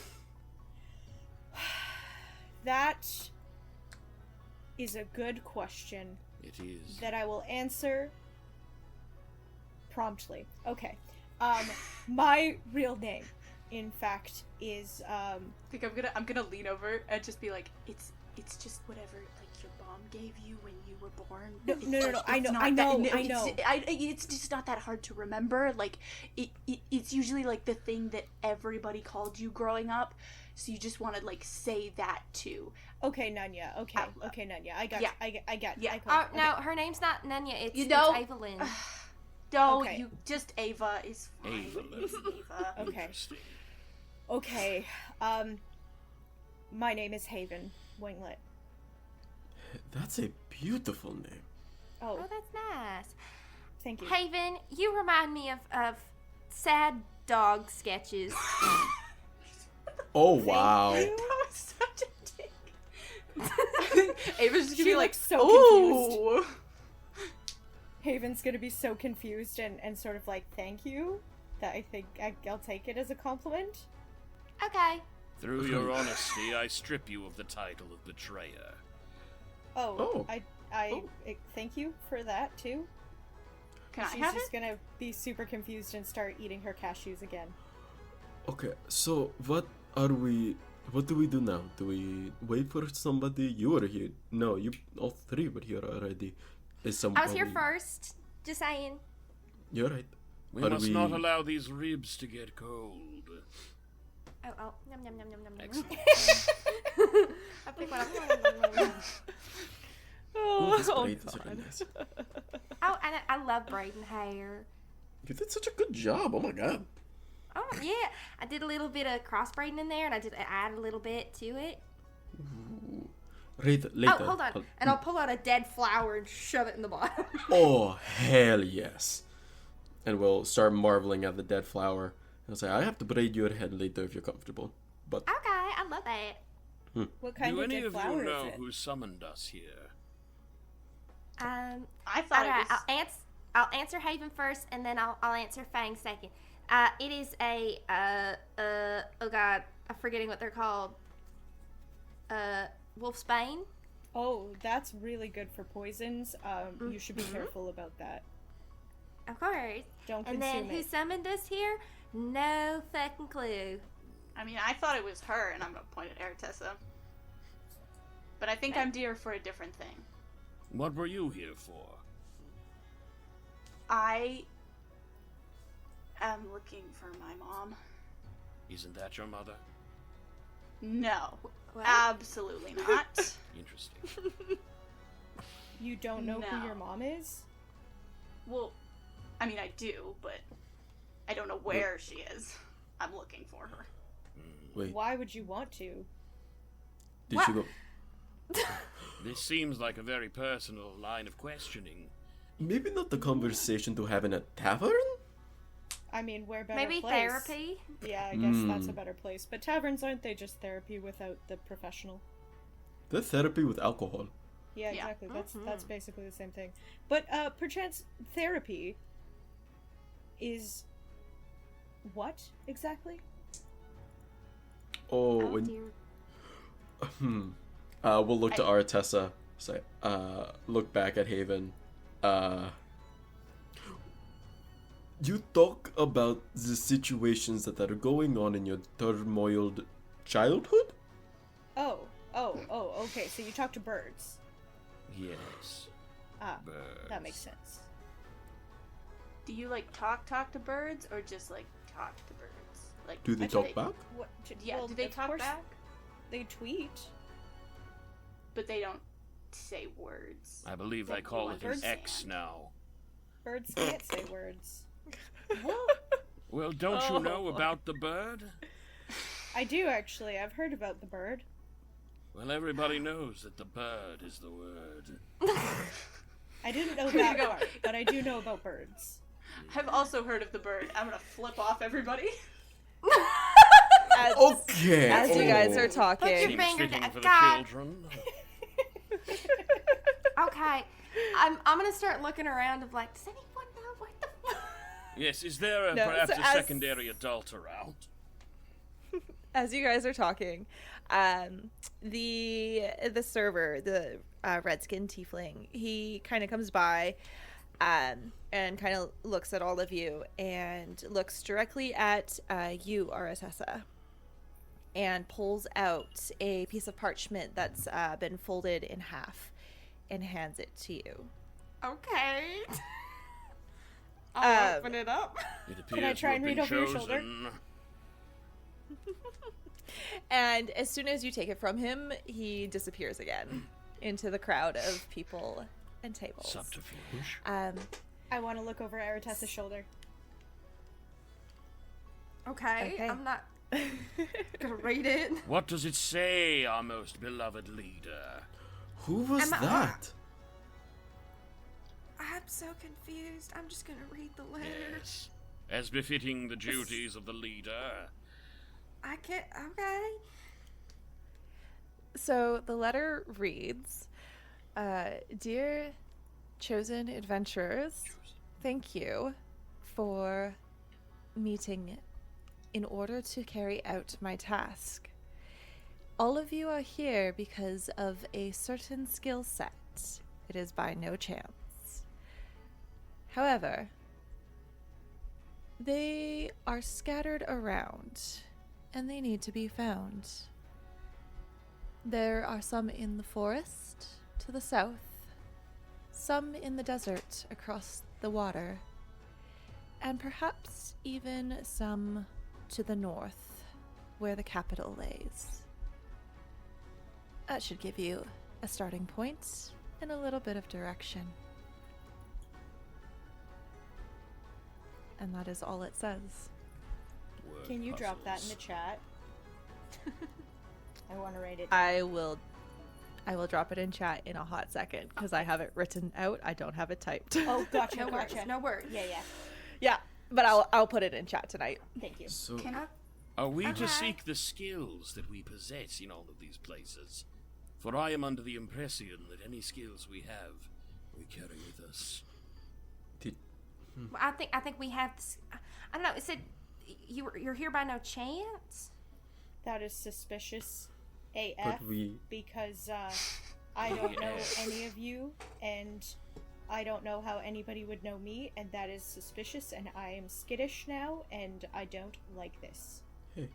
That is a good question It is. that I will answer promptly. Okay. My real name, in fact, is I think I'm gonna lean over and just be like, it's just whatever like your mom gave you when you were born. No, It's no, no, like, no, it's I know, not I know, that- I it's- know. It's just not that hard to remember. Like it's usually like the thing that everybody called you growing up, so you just want to like say that too. Okay, Nanya. Okay, Out loud. okay, Nanya. I got. Yeah. I got. Yeah. I Oh, caught- no, her name's not Nanya. It's, You know- it's Evelyn. No, Okay. you just Ava is fine. Ava. It's Ava. Okay. Interesting. Okay. My name is Haven Winglet. That's a beautiful name. Oh, Oh, that's nice. thank you. Haven, you remind me of sad dog sketches. Oh, wow. That was such a dick. Ava's just gonna She be like, looks so confused. "Ooh." Haven's gonna be so confused and sort of like, thank you, that I think I'll take it as a compliment. Okay. Through your honesty, I strip you of the title of betrayer. Oh, Oh. I thank you for that too. Can I She's have just it? gonna be super confused and start eating her cashews again. Okay, so what do we do now? Do we wait for somebody? You were here. No, you all three were here already. Is some? I was here are we- first. Just saying. You're right. We Are must we- not allow these ribs to get cold. Oh. Yum, yum, yum, yum, yum. Excellent. I pick one up. Yum, yum, yum, yum. Oh, this braid is really nice. Oh, and I love braiding hair. You did such a good job. Oh my god. Oh, yeah. I did a little bit of cross braiding in there, and I added a little bit to it. Later. Oh, hold on. And I'll pull out a dead flower and shove it in the bottom. Oh, hell yes. And we'll start marveling at the dead flower. I'll say, I have to braid your head later if you're comfortable. But Okay, I love that. What kind Do of any dead of you flower know is it? who summoned us here? I thought Alright, it was. I'll answer Haven first, and then I'll answer Fang second. It is a oh god, I'm forgetting what they're called. Wolf's Bane. Oh, that's really good for poisons. You should be careful about that. Of course. Don't And consume then who it. summoned us here? No fucking clue. I mean, I thought it was her, and I'm gonna point at Aretessa. But I think I'm dear for a different thing. What were you here for? I am looking for my mom. Isn't that your mother? No, What? absolutely not. Interesting. You don't know No. who your mom is? Well, I mean, I do, but I don't know where she is. I'm looking for her. Wait, Why would you want to? did you go? This seems like a very personal line of questioning. Maybe not the conversation to have in a tavern? I mean, where better Maybe place? therapy. Yeah, I guess that's a better place. But taverns, aren't they just therapy without the professional? The therapy with alcohol. Yeah, Yeah. exactly. That's basically the same thing. But perchance therapy is what exactly? Oh, Oh when dear. we'll look to Aretessa. Say, look back at Haven. You talk about the situations that are going on in your turmoiled childhood? Oh, okay. So you talk to birds. Yes. Ah, Birds. that makes sense. Do you like talk to birds, or just like talk to birds? Like, Do they talk back? What? Yeah, well, do they of talk course back? They tweet. But they don't say words. I believe they Like call you it an understand. X now. Birds can't say words. Well, don't you know about the bird? I do actually. I've heard about the bird. Well, everybody knows that the bird is the word. I didn't know that part, but I do know about birds. I've also heard of the bird. I'm gonna flip off everybody. Okay. As you guys are Put talking, your Seems finger fitting down. for the God. children. Okay. I'm gonna start looking around of like, does anyone know what the fuck? Yes, is there No, perhaps so a as- secondary adult around? as you guys are talking, the server, the redskin tiefling, he kind of comes by, and kind of looks at all of you and looks directly at you, Aretessa, and pulls out a piece of parchment that's been folded in half and hands it to you. Okay. I'll open it up. It appears I try and you've read been over your shoulder? chosen. And as soon as you take it from him, he disappears again into the crowd of people and tables. Subterfuge. I want to look over Aretessa's shoulder. Okay. Okay. I'm not gonna read it. What does it say, our most beloved leader? Who was Am I- that? I'm so confused. I'm just gonna read the letter. Yes. As befitting the duties of the leader. I can't. Okay. So the letter reads, Dear chosen adventurers, thank you for meeting in order to carry out my task. All of you are here because of a certain skill set. It is by no chance. However, they are scattered around and they need to be found. There are some in the forest to the south, some in the desert across the water, and perhaps even some to the north, where the capital lays. That should give you a starting point and a little bit of direction. And that is all it says. Word Can you drop that in the puzzles. chat? I want to write it. I will drop it in chat in a hot second because I have it written out. I don't have it typed. Oh, gotcha, No words. gotcha. No words. Yeah, yeah. Yeah, but I'll put it in chat tonight. Thank you. So, Can I? Are we Okay. to seek the skills that we possess in all of these places? For I am under the impression that any skills we have, we carry with us. Well, I think we have. I don't know. It said you're here by no chance. That is suspicious AF But we because I don't know Yes. any of you, and I don't know how anybody would know me, and that is suspicious, and I am skittish now, and I don't like this. hey,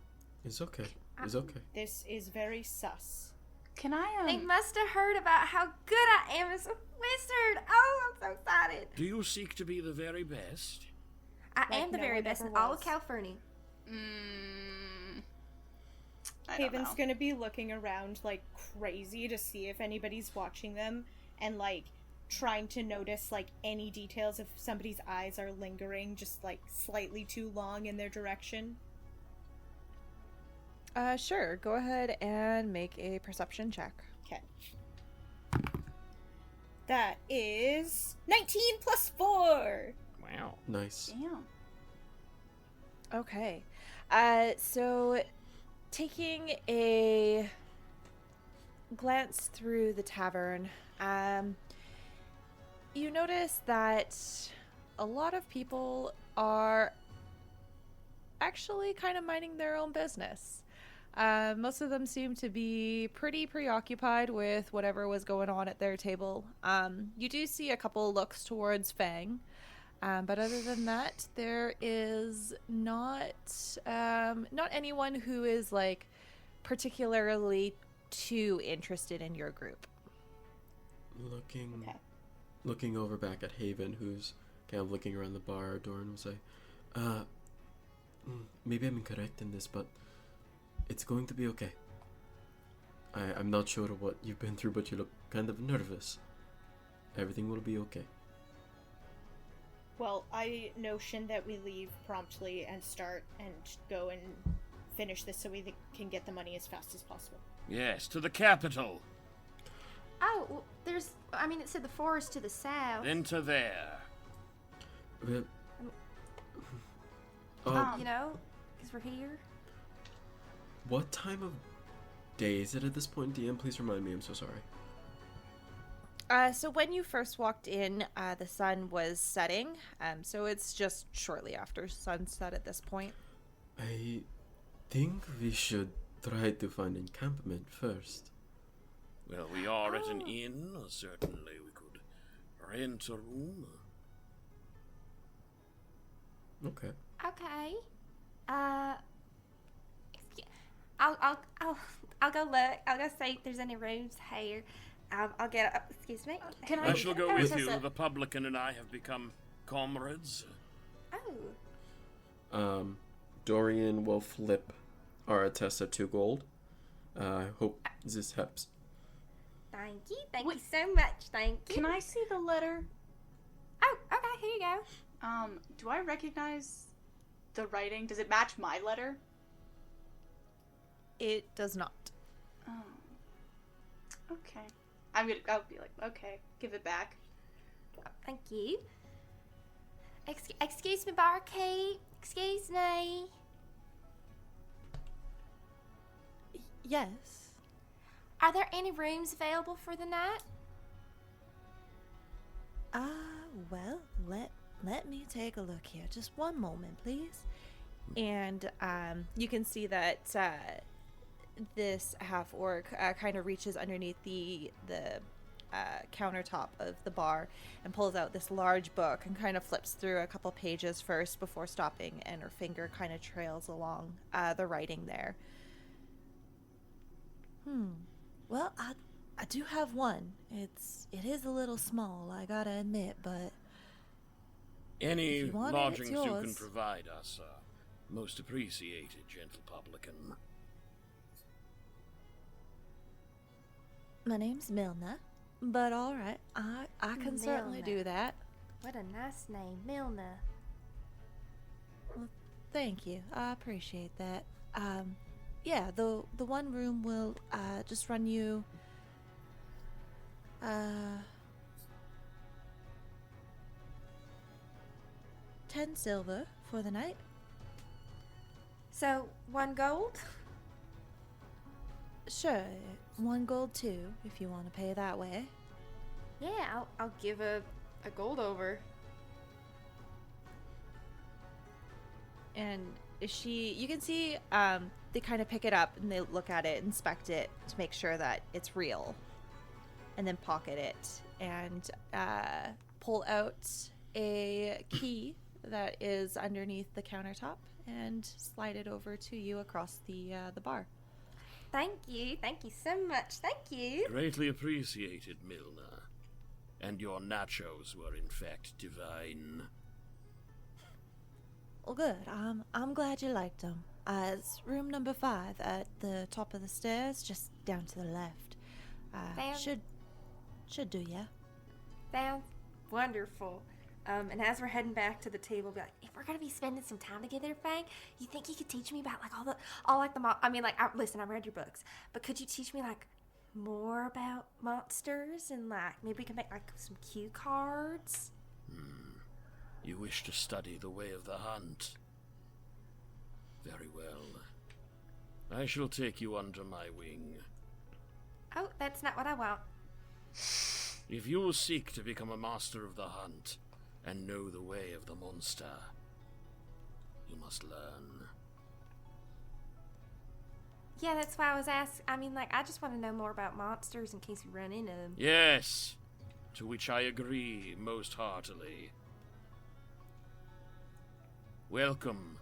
it's okay. It's okay. This is very sus. Can I They must have heard about how good I am as a wizard. Oh, I'm so excited. Do you seek to be the very best? I Like am the no very one best ever in all of was. California. I don't Haven's know. gonna be looking around like crazy to see if anybody's watching them, and like trying to notice like any details if somebody's eyes are lingering just like slightly too long in their direction. Sure. Go ahead and make a perception check. Okay. That is 19 plus 4! Wow. Nice. Damn. Okay. So taking a glance through the tavern, you notice that a lot of people are actually kind of minding their own business. Most of them seem to be pretty preoccupied with whatever was going on at their table. You do see a couple looks towards Fang, but other than that, there is not anyone who is like particularly too interested in your group. Okay. Looking over back at Haven, who's kind of looking around the bar door, and will say, maybe I'm incorrect in this, but it's going to be okay. I'm not sure what you've been through, but you look kind of nervous. Everything will be okay. Well, I notion that we leave promptly and start and go and finish this so we can get the money as fast as possible. Yes, to the capital. Oh, well, it said the forest to the south. Into there. Well, You know, because we're here. what time of day is it at this point, DM? Please remind me. I'm so sorry. So when you first walked in, the sun was setting. So it's just shortly after sunset at this point. I think we should try to find encampment first. Well, we are at an inn. Certainly we could rent a room. Okay. Okay. I'll go look. I'll go see if there's any rooms here. I'll get up. Excuse me. Can I shall go with you. Tessa. The publican and I have become comrades. Oh. Dorian will flip Aratessa 2 gold. I hope this helps. Thank you. Thank Wait. you so much. Thank you. Can I see the letter? Oh, okay. Here you go. Do I recognize the writing? Does it match my letter? It does not. Oh. Okay. I'll be like, okay, give it back. Thank you. Excuse me, barkeep. Excuse me. Yes. Are there any rooms available for the night? Well, let me take a look here. Just one moment, please. And you can see that this half orc kind of reaches underneath the countertop of the bar and pulls out this large book and kind of flips through a couple pages first before stopping, and her finger kind of trails along the writing there. Well, I do have one. It is a little small, I gotta admit, but Any If you want it, lodgings it's you can yours. provide us are most appreciated, gentle publican. my name's Milna. But all right, I can certainly Milna. do that. What a nice name, Milna. Thank you. I appreciate that. Yeah, the one room will just run you 10 silver for the night. So, 1 gold? Sure, 1 gold too, if you want to pay that way. Yeah, I'll give a gold over. And you can see, they kind of pick it up and they look at it, inspect it to make sure that it's real, and then pocket it and pull out a key that is underneath the countertop and slide it over to you across the bar. Thank you so much, thank you. Greatly appreciated, Milner. And your nachos were in fact divine. Well, good. I'm glad you liked them. It's room number 5 at the top of the stairs, just down to the left. Should do ya. Sounds wonderful. And as we're heading back to the table, we'll be like, if we're gonna be spending some time together, Fang, you think you could teach me about listen, I read your books, but could you teach me like more about monsters and like maybe we can make like some cue cards? You wish to study the way of the hunt? Very well. I shall take you under my wing. Oh, that's not what I want. If you seek to become a master of the hunt and know the way of the monster, you must learn. Yeah, that's why I was asking. I mean, like, I just want to know more about monsters in case we run into them. Yes, to which I agree most heartily. Welcome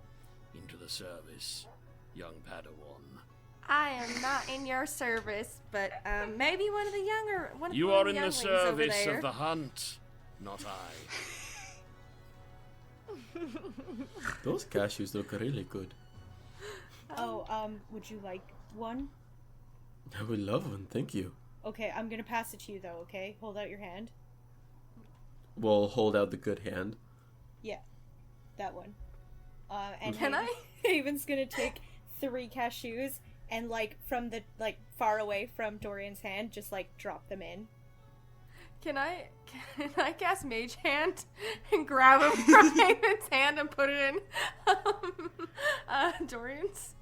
into the service, young Padawan. I am not in your service, but maybe one of the younger one of You the are in the younglings over service there. of the hunt, not I. Those cashews look really good. Would you like one? I would love one, thank you. Okay, I'm gonna pass it to you though, okay? Hold out your hand. We'll hold out the good hand. Yeah, that one. And Can I? Haven's gonna take 3 cashews and like from the far away from Dorian's hand, just like drop them in. Can I cast Mage Hand and grab him from Haven's hand and put it in Dorian's?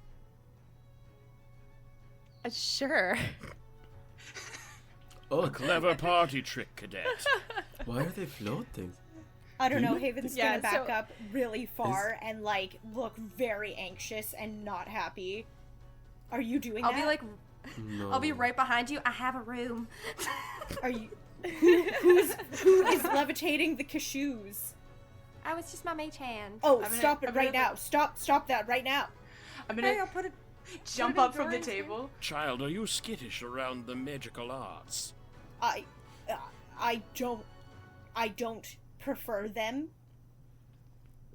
Sure. Oh, A clever party trick, cadet. why are they floating? I don't know, Really? Haven's Yeah, gonna back so- up really far and like look very anxious and not happy. Are you doing I'll that? be like, No. I'll be right behind you. I have a room. Are you who is levitating the cashews? Oh, it's just my Mage Hand. Oh, I'm gonna- stop it I'm right gonna- now. Stop that right now. I'm Hey, gonna I'll put it. jump put it in up from the Dorian's hand. table. Child, are you skittish around the magical arts? I don't prefer them.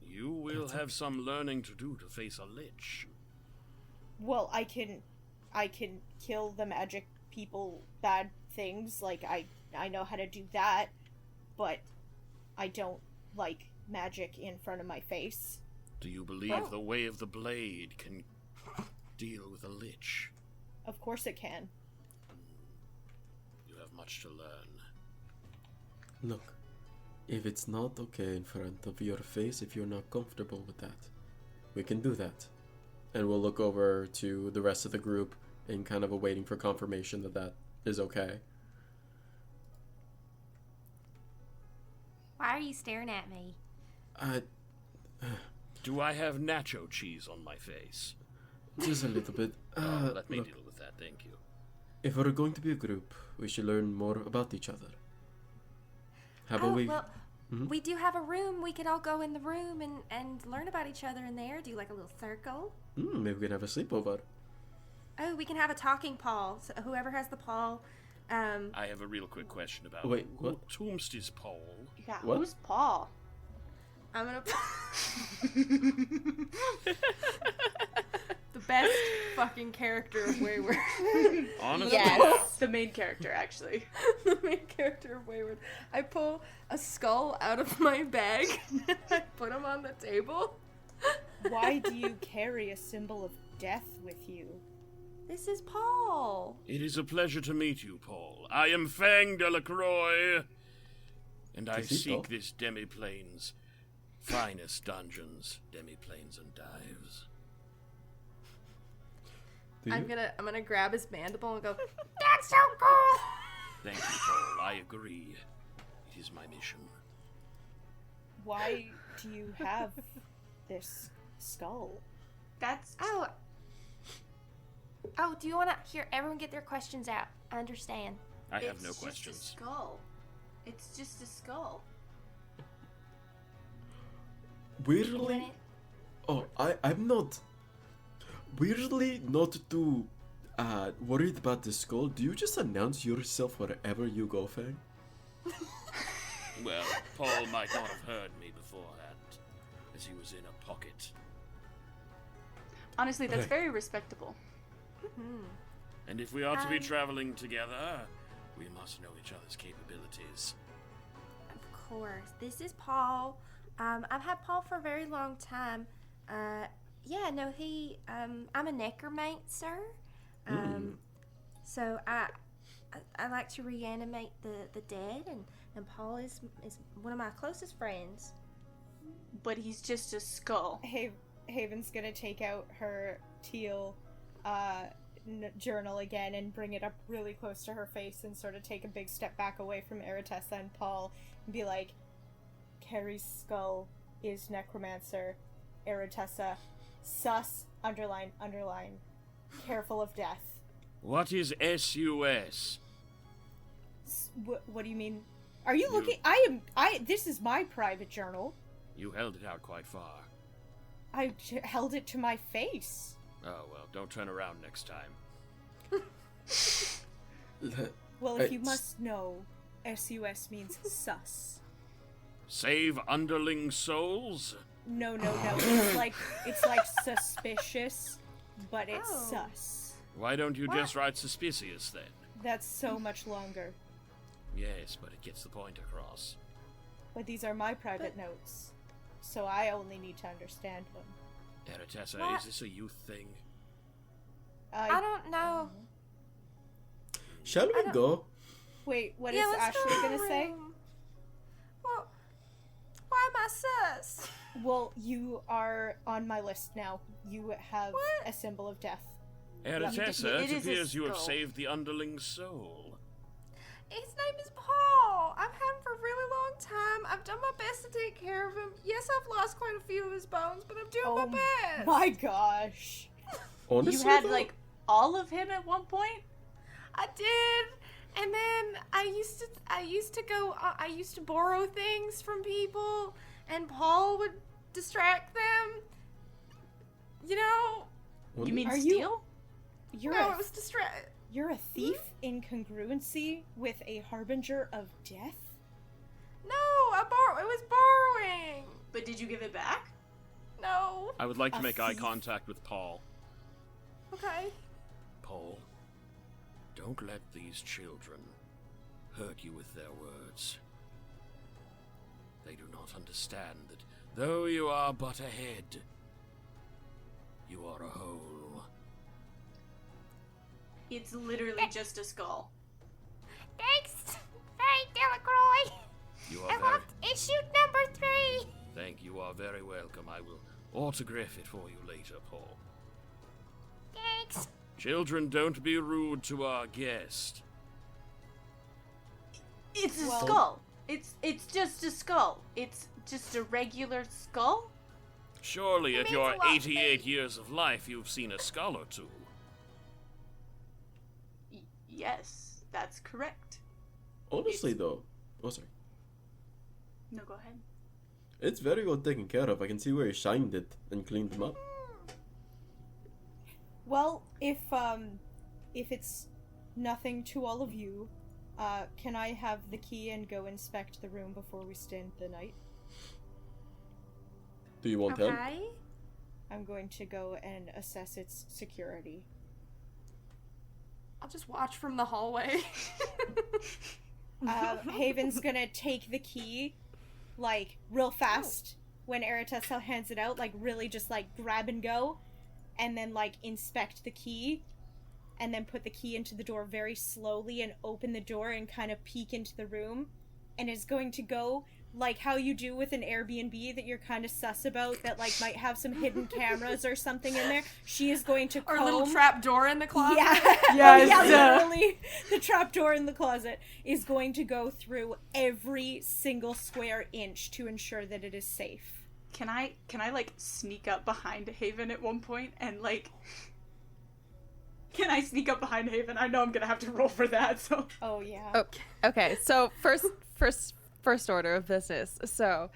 You will have some learning to do to face a lich. Well, I can kill the magic people bad things, like I know how to do that, but I don't like magic in front of my face. Do you believe the way of the blade can deal with a lich? Of course it can. You have much to learn. Look, if it's not okay in front of your face, if you're not comfortable with that, we can do that. And we'll look over to the rest of the group and kind of awaiting for confirmation that that is okay. Why are you staring at me? Do I have nacho cheese on my face? Just a little bit. Let me Look, deal with that, thank you. if we're going to be a group, we should learn more about each other. How about Oh, we... well, Mhm. we do have a room. We could all go in the room and learn about each other in there. Do like a little circle. maybe we can have a sleepover. Oh, we can have a talking Paul. So whoever has the Paul. I have a real quick question about Wait, what? whomst is Paul? Yeah, What? who's Paul? I'm gonna. The best fucking character of Wayward. Honestly, Yes. The main character, actually. The main character of Wayward. I pull a skull out of my bag and I put him on the table. Why do you carry a symbol of death with you? This is Paul. it is a pleasure to meet you, Paul. I am Fang Delacroix, and I Casito. seek this demi-plane's finest dungeons, demi-planes and dives. Do you? I'm gonna grab his mandible and go, "That's so cool!" Thank you, Paul. I agree. It is my mission. Why do you have this skull? That's Oh, do you want to hear everyone get their questions out? I understand. I have no It's questions. just a skull. It's just a skull. Weirdly, I'm not. Weirdly, not too worried about the skull. Do you just announce yourself wherever you go, Fang? Well, Paul might not have heard me beforehand, as he was in a pocket. Honestly, that's Okay. very respectable. And if we are to be traveling together, we must know each other's capabilities. Of course. This is Paul. I've had Paul for a very long time. I'm a necromancer. So I like to reanimate the dead, and Paul is one of my closest friends. But he's just a skull. Haven's gonna take out her teal journal again and bring it up really close to her face and sort of take a big step back away from Aratessa and Paul and be like, Carrie's skull is necromancer. Aratessa, sus, underline, careful of death. What is SUS? What do you mean? Are you looking? This is my private journal. You held it out quite far. I held it to my face. Oh, well, don't turn around next time. Well, if you must know, SUS means sus. Save underling souls? No. It's like suspicious, but it's Oh. sus. Why don't you just write suspicious then? That's so much longer. Yes, but it gets the point across. But these are my private notes, so I only need to understand them. Aratessa, What? is this a youth thing? I don't know. Shall we go? Wait, what is Yeah, let's Ashley go gonna say? room. Well, why am I sus? Well, you are on my list now. You have What? a symbol of death. Aratessa, it it is a appears you have skull. saved the underling soul. His name is Paul. I've had him for a really long time. I've done my best to take care of him. Yes, I've lost quite a few of his bones, but I'm doing my best. My gosh. Honestly, You had though, like all of him at one point? I did. And then I used to borrow things from people, and Paul would distract them. You know? You mean Are you- steal? You're It was distract. You're a thief in congruency with a harbinger of death? No, it was borrowing. But did you give it back? No. I would like to A make eye thief. contact with Paul. Okay. Paul, don't let these children hurt you with their words. They do not understand that though you are but a head, you are a whole. It's literally just a skull. Thanks, Frank Delacroix. You I are very... loved issue number 3. Thank you, are very welcome. I will autograph it for you later, Paul. Thanks. Children, don't be rude to our guest. It's a Well- skull. It's just a skull. It's just a regular skull? Surely It at means your a lot, 88 years of life, you've seen a skull or two. Yes, that's correct. honestly though, oh sorry, No, go ahead. it's very well taken care of. I can see where he shined it and cleaned them up. Well, if it's nothing to all of you, can I have the key and go inspect the room before we spend the night? Do you want help? Okay. I'm going to go and assess its security. I'll just watch from the hallway. Haven's gonna take the key, like, real fast when Aratessa hands it out, like, really just, like, grab and go, and then, like, inspect the key, and then put the key into the door very slowly and open the door and kind of peek into the room, and is going to go like how you do with an Airbnb that you're kind of sus about that like might have some hidden cameras or something in there. She is going to Or comb... a little trap door in the closet. Yeah. Yes. Oh, yeah, literally. The trap door in the closet is going to go through every single square inch to ensure that it is safe. Can I like sneak up behind Haven at one point and like can I sneak up behind Haven? I know I'm gonna have to roll for that, so Oh yeah. Oh, okay. So first order of business. So,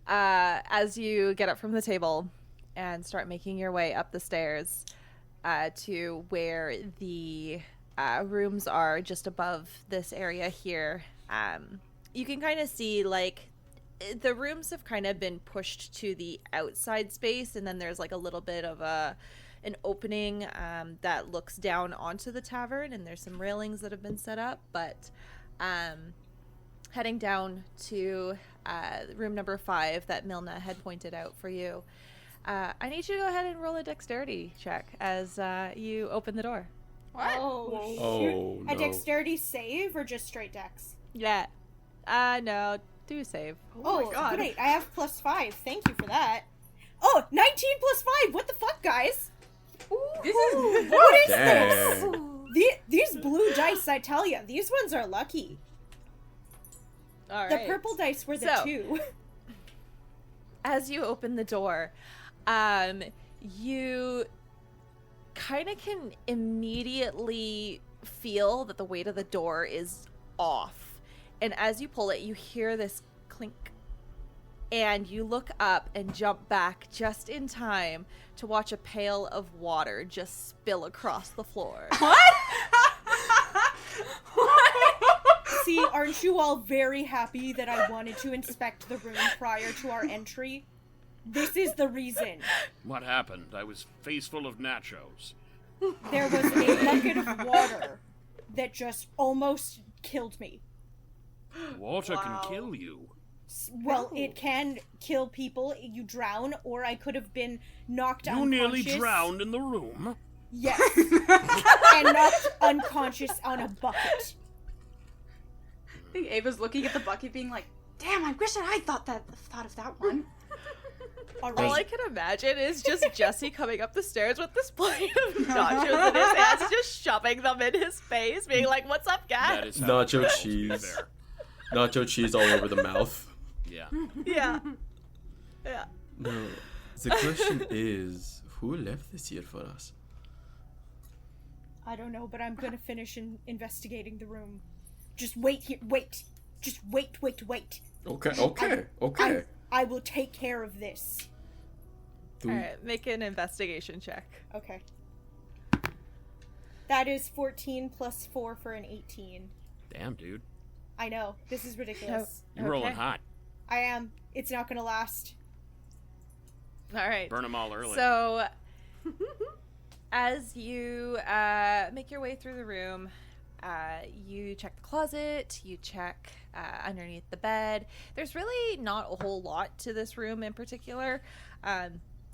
as you get up from the table and start making your way up the stairs to where the rooms are just above this area here, you can kind of see like the rooms have kind of been pushed to the outside space, and then there's like a little bit of an opening that looks down onto the tavern, and there's some railings that have been set up, but heading down to room number 5 that Milna had pointed out for you, I need you to go ahead and roll a dexterity check as you open the door. What? Oh, Oh, A no. dexterity save or just straight dex? Yeah. No, do save. Oh, my God. great. I have +5. Thank you for that. Oh, 19 +5. What the fuck, guys? This is What is Dang. this? These blue dice, I tell you, these ones are lucky. All The right. purple dice were the So- 2. As you open the door, you kind of can immediately feel that the weight of the door is off. And as you pull it, you hear this clink. And you look up and jump back just in time to watch a pail of water just spill across the floor. See, aren't you all very happy that I wanted to inspect the room prior to our entry? This is the reason. What happened? I was face full of nachos. There was a bucket of water that just almost killed me. Water Wow. can kill you. Well, it can kill people. You drown, or I could have been knocked You unconscious. nearly drowned in the room. Yes. And knocked unconscious on a bucket. I think Ava's looking at the bucket being like, damn, I wish I thought of that one. All All I right. can imagine is just Jesse coming up the stairs with this plate of nachos in his hands, just shoving them in his face, being like, "What's up, guys?" That is how Nacho it should be cheese. there. Nacho cheese all over the mouth. Yeah. Yeah. Yeah. No. The question is, who left this here for us? I don't know, but I'm gonna finish investigating the room. Just wait here. Wait. Just wait. Okay. I will take care of this. Do- All right, make an investigation check. Okay. That is 14 plus 4 for an 18. Damn, dude. I know. This is ridiculous. You're rolling Okay. hot. I am. It's not gonna last. All right. Burn them all early. So, as you make your way through the room, you check the closet, you check underneath the bed. There's really not a whole lot to this room in particular.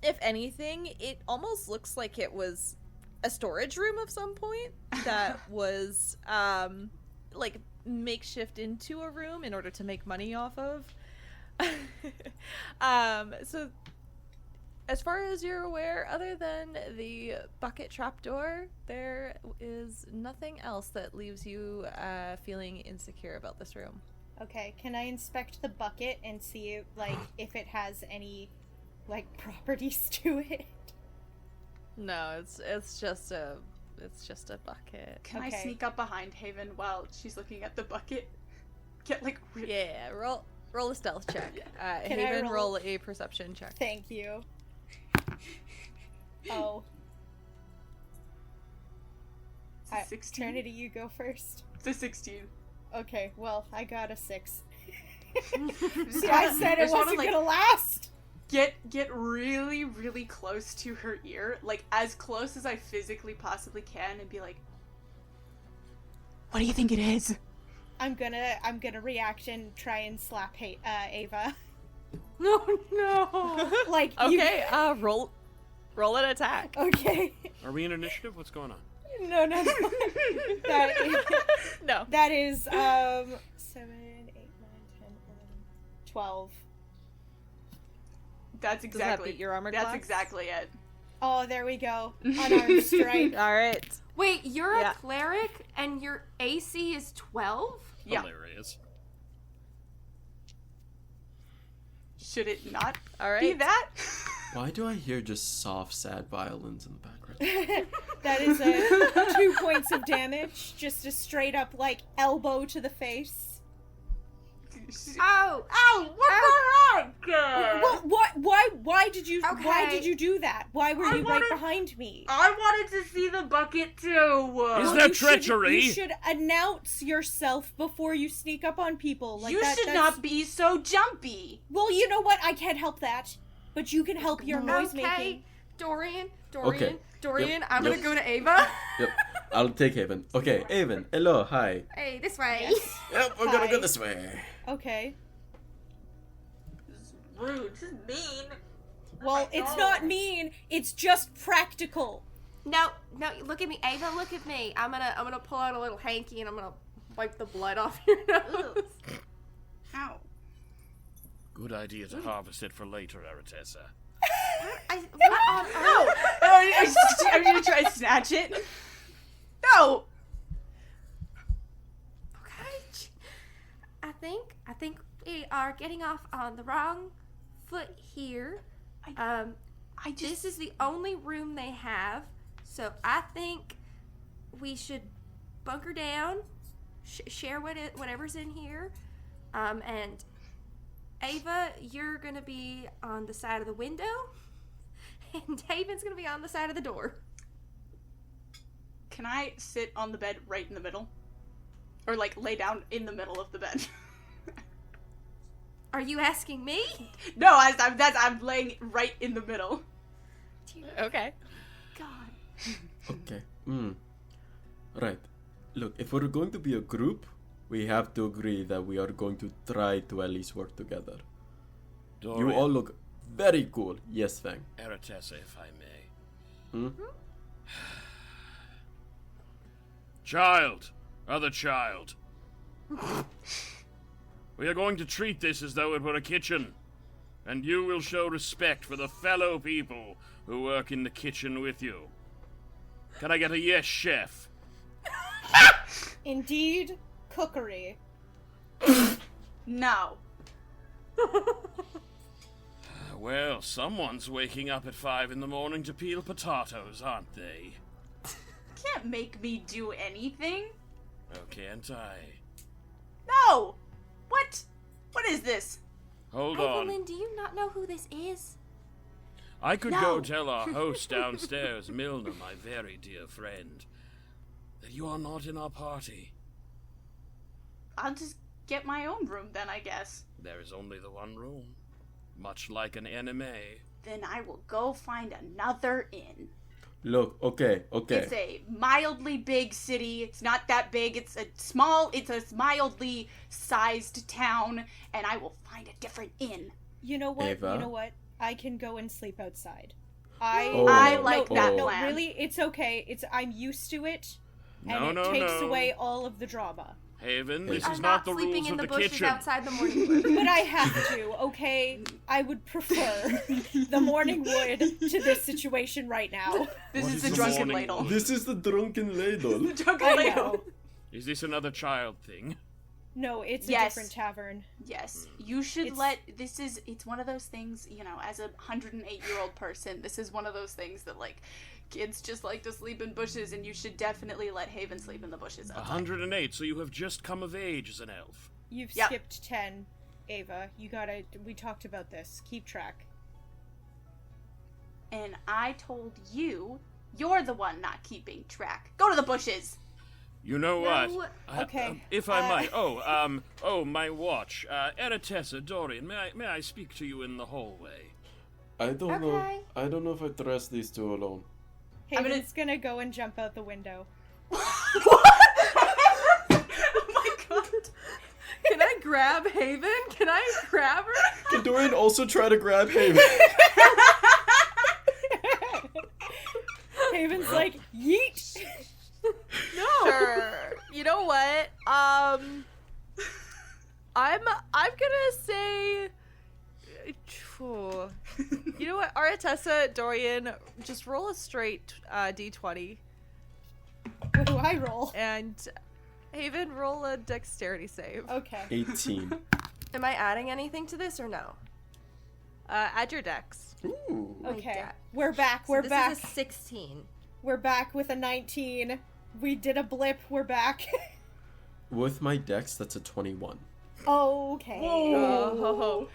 If anything, it almost looks like it was a storage room of some point that was like makeshift into a room in order to make money off of. So as far as you're aware, other than the bucket trapdoor, there is nothing else that leaves you feeling insecure about this room. Okay, can I inspect the bucket and see like if it has any like properties to it? No, it's just a bucket. Can I Okay. sneak up behind Haven while she's looking at the bucket? Get like really Yeah, roll a stealth check. Can I Haven, roll- roll a perception check. Thank you. Oh, It's a 16. Trinity, you go first. It's a 16. Okay, well, I got a 6. See, I said I it just wanna, wasn't like, gonna last. Get really, really close to her ear, like as close as I physically possibly can, and be like, "What do you think it is?" I'm gonna react and try and slap Ava. No, no. Like Okay, roll an attack. Okay. Are we in initiative? What's going on? No. No. That is 7, 8, 9, 10, 11, 12. That's Does that exactly beat your armor That's class? exactly it. Oh, there we go. Unarmed strike. All right. Wait, you're Yeah. a cleric and your AC is 12? Yeah. Hilarious. Should it not All right. be that? Why do I hear just soft, sad violins in the background? That is a 2 points of damage. Just a straight up, like, elbow to the face. Oh! Ow! What the heck? Well, why did you do that? Why were you right behind me? I wanted to see the bucket too. Is Well, that you treachery? You should announce yourself before you sneak up on people. Like you should that's... not be so jumpy. Well, you know what? I can't help that. But you can help your noise Okay, making. Dorian, Okay. I'm gonna Yep. go to Ava. Yep, I'll take Haven. Okay, Haven, hello, hi. Hey, this way. Yep, we're gonna Hi. go this way. Okay. Rude. This is mean. Well, it's not mean. It's just practical. No, look at me, Ava. Look at me. I'm gonna pull out a little hanky and I'm gonna wipe the blood off your nose. Ow. Good idea to harvest it for later, Aratessa. What on earth? No. I'm gonna try to snatch it. No. Okay. I think we are getting off on the wrong foot here. This is the only room they have, so I think we should bunker down, share whatever's in here, and Ava, you're gonna be on the side of the window, and Haven's gonna be on the side of the door. Can I sit on the bed right in the middle? Or like lay down in the middle of the bed? Are you asking me? No, I'm laying right in the middle. Okay. God. Okay. Right. Look, if we're going to be a group, we have to agree that we are going to try to at least work together. Dorian, You all look very cool. Yes, Fang. Aratessa, if I may. Hmm? Child! Other child! We are going to treat this as though it were a kitchen. And you will show respect for the fellow people who work in the kitchen with you. Can I get a yes, chef? Indeed, cookery. No. Well, someone's waking up at 5 in the morning to peel potatoes, aren't they? Can't make me do anything. Oh, can't I? No! What? What is this? Hold on. Evelyn, do you not know who this is? I could No. go tell our host downstairs, Milner, my very dear friend, that you are not in our party. I'll just get my own room then, I guess. There is only the one room, much like an anime. Then I will go find another inn. Look, okay. It's a mildly big city. It's not that big. It's a mildly sized town, and I will find a different inn. You know what? Ava? You know what? I can go and sleep outside. Oh. I like that No, plan. really, it's okay. I'm used to it, and No, it no, takes no. away all of the drama. Haven, this I'm is not not the sleeping rules in of the the bushes kitchen. outside the morning wood. But I have to, okay? I would prefer the morning wood to this situation right now. This What is is the the drunken morning ladle. wood? This is the drunken ladle. The drunken I ladle. know. Is this another child thing? No, it's a Yes. different tavern. Yes, you should It's- it's one of those things, you know, as a 108-year-old person, this is one of those things that, like, kids just like to sleep in bushes, and you should definitely let Haven sleep in the bushes outside. 108, so you have just come of age as an elf. You've Yep. skipped 10, Ava. We talked about this. Keep track. And I told you, you're the one not keeping track. Go to the bushes! You know No. what? Okay, If I might. My watch. Aratessa, Dorian, may I speak to you in the hallway? I don't know. Okay. I don't know if I trust these two alone. Haven's gonna go and jump out the window. Oh my god. Can I grab Haven? Can I grab her? Can Dorian also try to grab Haven? Haven's like, yeet! Sure. You know what? I'm gonna say Aratessa, Dorian, just roll a straight d20. What do I roll? And Haven, roll a dexterity save. Okay. 18. Am I adding anything to this or no? Add your dex. Ooh. Okay. dex. We're back. So We're this back. is a 16. We're back with a 19. We did a blip. We're back. With my dex, that's a 21. Okay. Oh,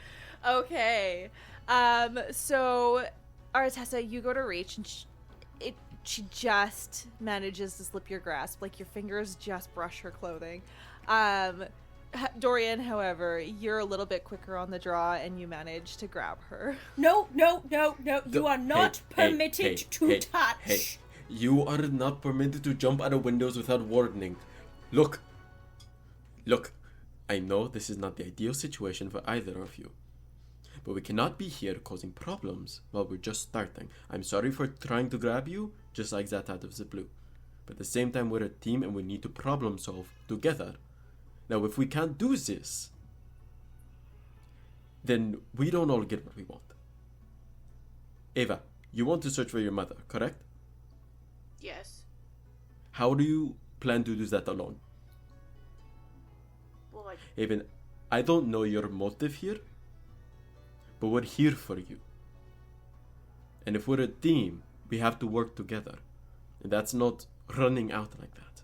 okay. So Aratessa, you go to reach, and she just manages to slip your grasp. Like, your fingers just brush her clothing. Dorian, however, you're a little bit quicker on the draw, and you manage to grab her. No. You are not permitted to touch. Hey, you are not permitted to jump out of windows without warning. Look, I know this is not the ideal situation for either of you, but we cannot be here causing problems while we're just starting. I'm sorry for trying to grab you, just like that out of the blue. But at the same time, we're a team and we need to problem solve together. Now, if we can't do this, then we don't all get what we want. Ava, you want to search for your mother, correct? Yes. How do you plan to do that alone? Well, like, Even, I don't know your motive here, but we're here for you. And if we're a team, we have to work together. And that's not running out like that.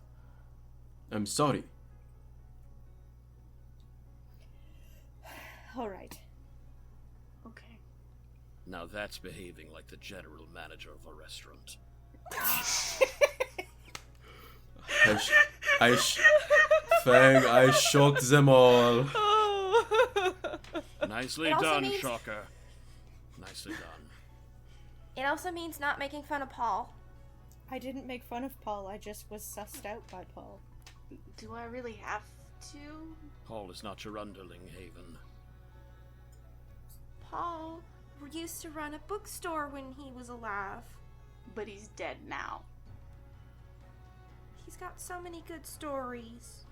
I'm sorry. All right. okay. Now that's behaving like the general manager of a restaurant. Fang, I shocked them all. Nicely It also done, means- Shocker. Nicely done. It also means not making fun of Paul. I didn't make fun of Paul. I just was sussed out by Paul. Do I really have to? Paul is not your underling, Haven. Paul used to run a bookstore when he was alive. But he's dead now. He's got so many good stories.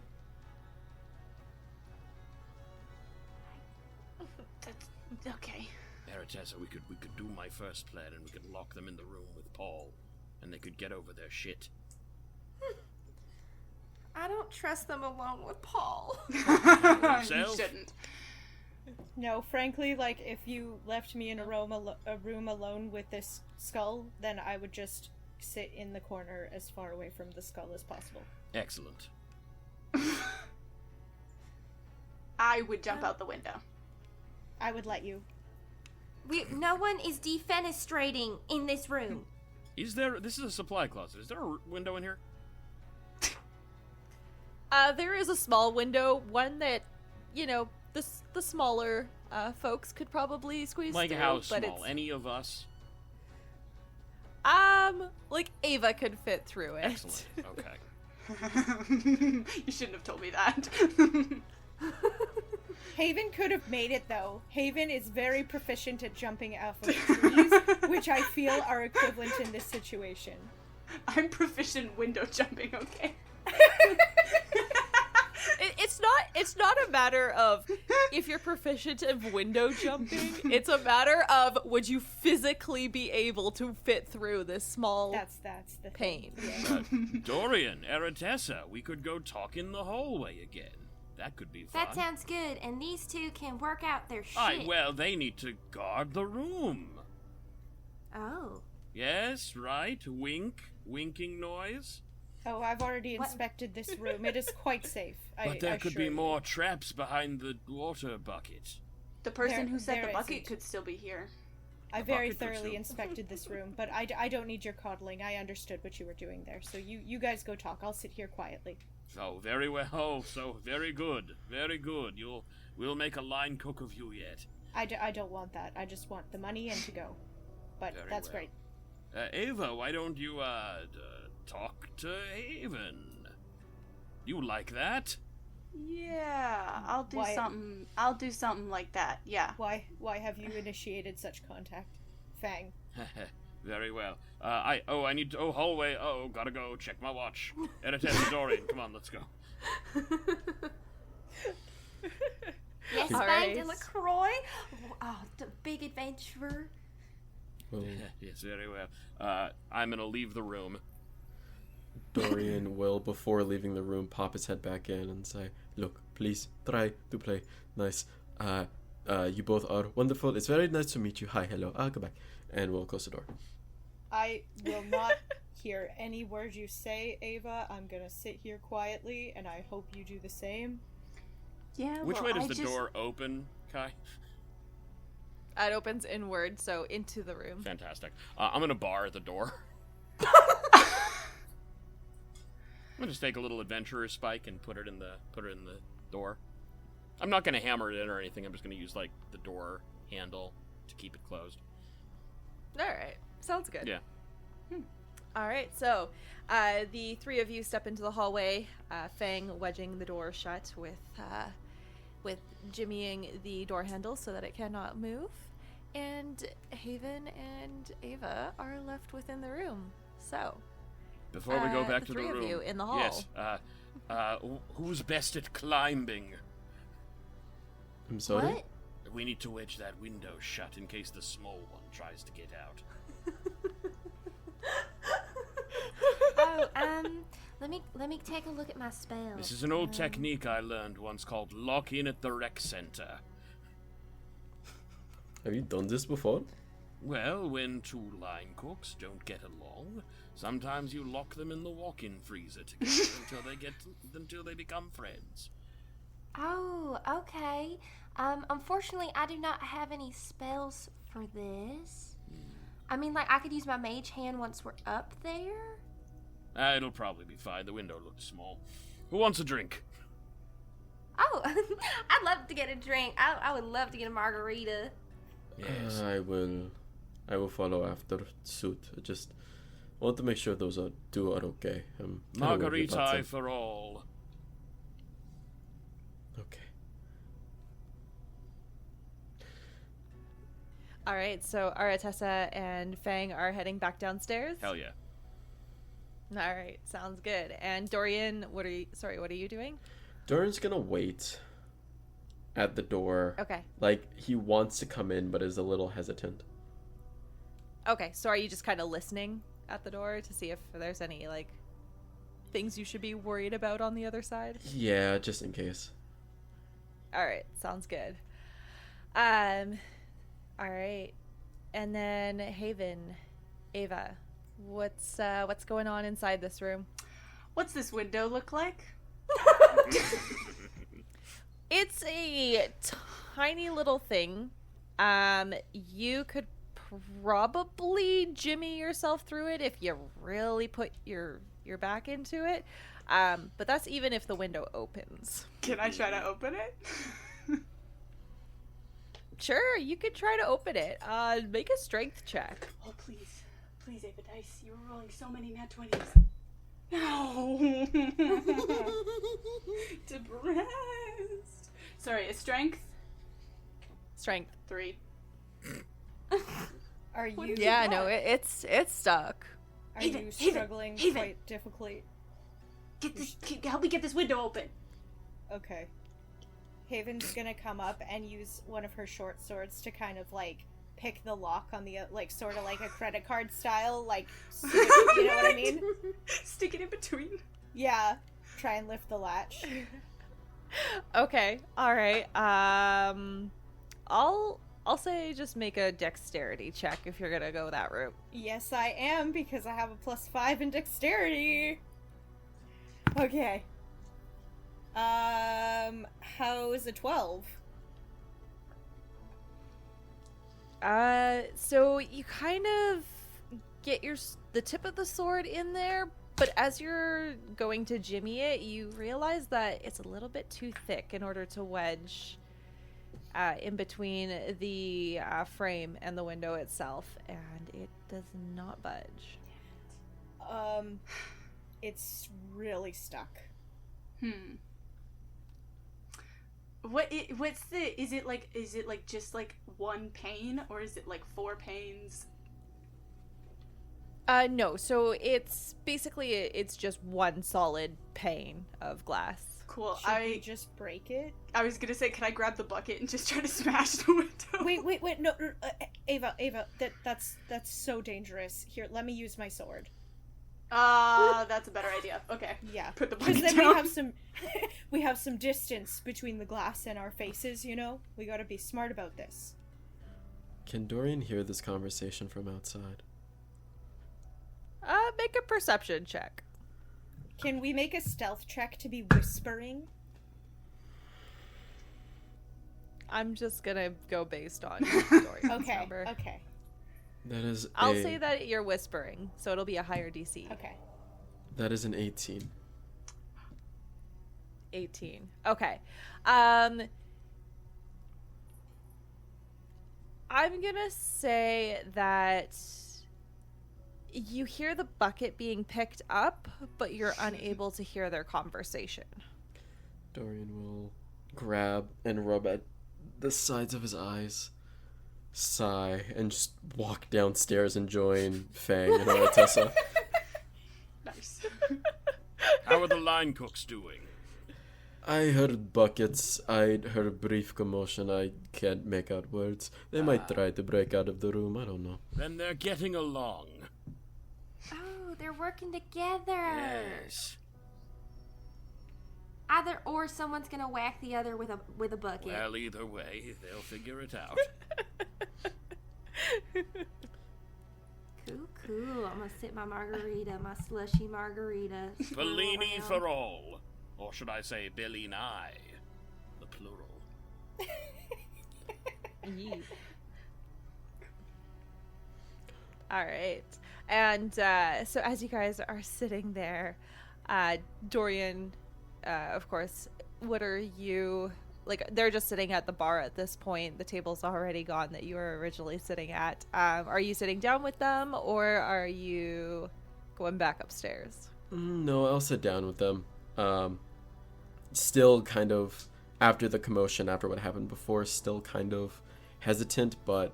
That's okay. Aratessa, we could do my first plan and we could lock them in the room with Paul. And they could get over their shit. I don't trust them alone with Paul. You Yourself? shouldn't. No, frankly, like, if you left me in a room alone with this skull, then I would just sit in the corner as far away from the skull as possible. Excellent. I would jump out the window. I would let you. No one is defenestrating in this room. This is a supply closet. Is there a window in here? There is a small window, one that, the smaller folks could probably squeeze Like through. how but small? it's, Any of us? like Ava could fit through it. Excellent. Okay. You shouldn't have told me that. Haven could have made it, though. Haven is very proficient at jumping off of trees, which I feel are equivalent in this situation. I'm proficient window jumping, okay? It's not a matter of if you're proficient of window jumping. It's a matter of would you physically be able to fit through this small That's the pane. Dorian, Aratessa, we could go talk in the hallway again. That could be fun. That sounds good, and these two can work out their shit. Well, they need to guard the room. Oh. Yes, right? Winking noise? Oh, I've already inspected this room. It is quite safe. But there could assure be you. more traps behind the water bucket. The person There- who set there the bucket isn't. could still be here. I The very bucket thoroughly too. inspected this room, but I don't need your coddling. I understood what you were doing there. So you guys go talk. I'll sit here quietly. Oh, very well. So, very good. Very good. We'll make a line cook of you yet. I don't want that. I just want the money and to go. But Very that's well. great. Ava, why don't you, talk to Haven? You like that? Yeah, I'll do Why- something. I'll do something like that. Yeah. Why have you initiated such contact? Fang. Very well. I need to, hallway. Oh, gotta go. Check my watch. Aratessa, Dorian, come on, let's go. Yes, All Bang right. Delacroix. Oh, the big adventurer. Well, Yes, very well. I'm gonna leave the room. Dorian will, before leaving the room, pop his head back in and say, "Look, please try to play nice. You both are wonderful. It's very nice to meet you. Hi, hello. Goodbye." And we'll close the door. I will not hear any words you say, Ava. I'm gonna sit here quietly, and I hope you do the same. Yeah. Which well, way does I the just- door open, Kai? It opens inward, so into the room. Fantastic. I'm gonna bar the door. I'm gonna just take a little adventurer spike and put it in the door. I'm not gonna hammer it in or anything. I'm just gonna use like the door handle to keep it closed. All right, sounds good. Yeah. All right, so the three of you step into the hallway, Fang wedging the door shut with jimmying the door handle so that it cannot move, and Haven and Ava are left within the room. So, Before we go back the to three the of room, you in the hall. Yes. Who's best at climbing? I'm sorry? What? We need to wedge that window shut in case the small one tries to get out. Oh, let me take a look at my spell. This is an old technique I learned once called lock in at the rec center. Have you done this before? Well, when two line cooks don't get along, sometimes you lock them in the walk-in freezer together until they become friends. Oh, okay. Unfortunately, I do not have any spells for this. I mean, like, I could use my mage hand once we're up there. It'll probably be fine. The window looks small. Who wants a drink? Oh, I'd love to get a drink. I would love to get a margarita. Yes. I will follow after suit. I just want to make sure those are okay. I'm kinda worried about Margarita them. for all. Okay. All right, so Aratessa and Fang are heading back downstairs. Hell yeah. All right, sounds good. And Dorian, what are you doing? Dorian's gonna wait at the door. Okay. Like, he wants to come in, but is a little hesitant. Okay, so are you just kind of listening at the door to see if there's any, like, things you should be worried about on the other side? Yeah, just in case. All right, sounds good. All right. And then Haven, Ava, what's going on inside this room? What's this window look like? It's a tiny little thing. You could probably jimmy yourself through it if you really put your back into it. But that's even if the window opens. Can I try to open it? Sure, you could try to open it. Make a strength check. Oh, please. Please, Ava Dice. You were rolling so many nat 20s. No! Depressed. Sorry, a strength? Strength. 3. Are What you? is it? Yeah, no, it's stuck. Are Haven, you Haven, struggling Haven. quite difficultly? Help me get this window open. Okay. Haven's gonna come up and use one of her short swords to kind of like pick the lock on the like sort of like a credit card style, like you know what I mean? Stick it in between. Yeah. Try and lift the latch. Okay, all right. I'll say just make a dexterity check if you're gonna go that route. Yes, I am because I have a +5 in dexterity. Okay. How is a 12? So you kind of get the tip of the sword in there, but as you're going to jimmy it, you realize that it's a little bit too thick in order to wedge in between the frame and the window itself, and it does not budge. It's really stuck. Is it like just like one pane, or is it like 4 panes? No, so it's basically it's just one solid pane of glass. Cool. Should we just break it? I was gonna say, can I grab the bucket and just try to smash the window? Wait, no, Ava, that's so dangerous. Here, let me use my sword. That's a better idea. Okay. Yeah. Put the Because bucket then down. we have some distance between the glass and our faces, you know? We gotta be smart about this. Can Dorian hear this conversation from outside? Make a perception check. Can we make a stealth check to be whispering? I'm just gonna go based on Dorian's Okay, number. okay, That is I'll say that you're whispering, so it'll be a higher DC. okay. That is an 18. 18. Okay. I'm gonna say that you hear the bucket being picked up, but you're unable to hear their conversation. Dorian will grab and rub at the sides of his eyes, sigh, and just walk downstairs and join Fang and Aratessa. Nice. How are the line cooks doing? I heard buckets. I heard a brief commotion. I can't make out words. They might try to break out of the room. I don't know. Then they're getting along. Oh, they're working together. Yes. Either or someone's gonna whack the other with a bucket. Well, either way, they'll figure it out. Cool. I'm gonna sip my margarita, my slushy margarita. Bellini Swirl around. for all. Or should I say Bellini, the plural. All right. And so as you guys are sitting there, Dorian, of course, what are you... Like, they're just sitting at the bar at this point. The table's already gone that you were originally sitting at. Are you sitting down with them, or are you going back upstairs? No, I'll sit down with them. Still kind of, after the commotion, after what happened before, still kind of hesitant, but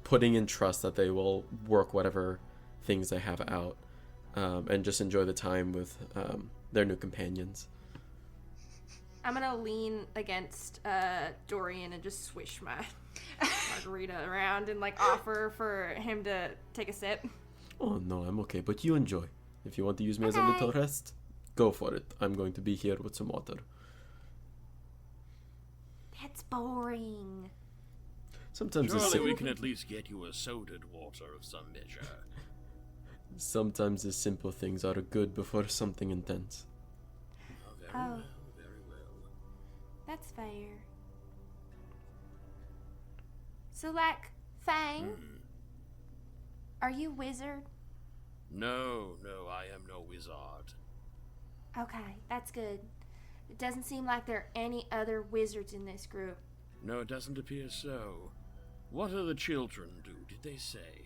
putting in trust that they will work whatever things they have out, and just enjoy the time with their new companions. I'm gonna lean against Dorian and just swish my margarita around and like offer for him to take a sip. Oh no, I'm okay, but you enjoy. If you want to use me as a Okay. little rest, go for it. I'm going to be here with some water. That's boring. Sometimes Surely we can at least get you a sodaed water of some measure. sometimes the simple things are good before something intense. Very Oh. well, very well. That's fair. So, like, Fang, are you wizard? No, I am no wizard. Okay, that's good. It doesn't seem like there are any other wizards in this group. No, it doesn't appear so. What do the children do, did they say?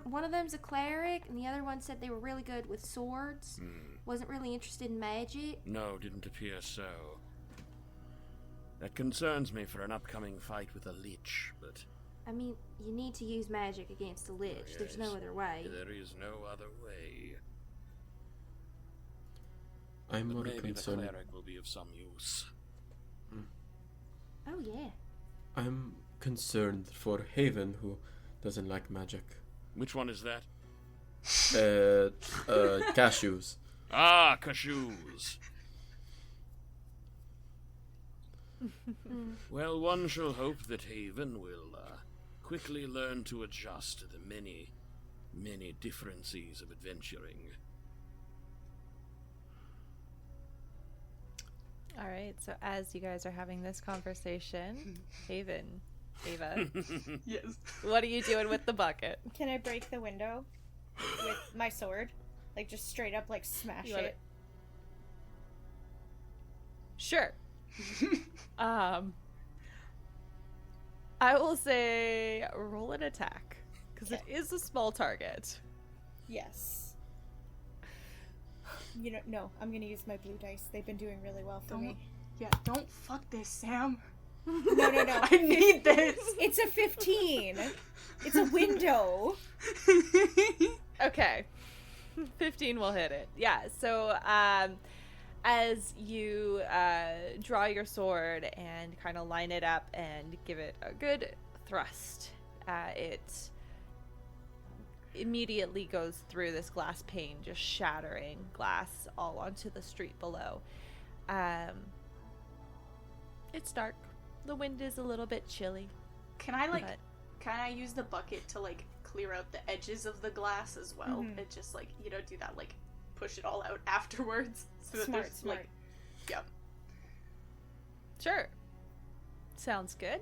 One of them's a cleric, and the other one said they were really good with swords. Wasn't really interested in magic. No, didn't appear so. That concerns me for an upcoming fight with a lich, but I mean, you need to use magic against a lich. There's no yes. other way. There is no other way. I'm But more maybe the concerned. cleric will be of some use. Oh, yeah. I'm concerned for Haven, who doesn't like magic. Which one is that? Cashews. Ah, cashews. Well, one shall hope that Haven will quickly learn to adjust to the many, many differences of adventuring. All right, so as you guys are having this conversation, Haven, Ava, Yes. what are you doing with the bucket? Can I break the window with my sword? Like, just straight up, like, smash You want it? Sure. I will say roll an attack, because it is a small target. Yes. You know, no, I'm gonna use my blue dice. They've been doing really well for me. Don't fuck this, Sam. No. I need this. It's a 15. It's a window. Okay. 15 will hit it. Yeah, so as you draw your sword and kind of line it up and give it a good thrust, it immediately goes through this glass pane, just shattering glass all onto the street below. It's dark. The wind is a little bit chilly. Can I use the bucket to like clear out the edges of the glass as well? Mhm. And just like, do that, like push it all out afterwards. So that Smart, there's smart. like, yeah. Sure. Sounds good.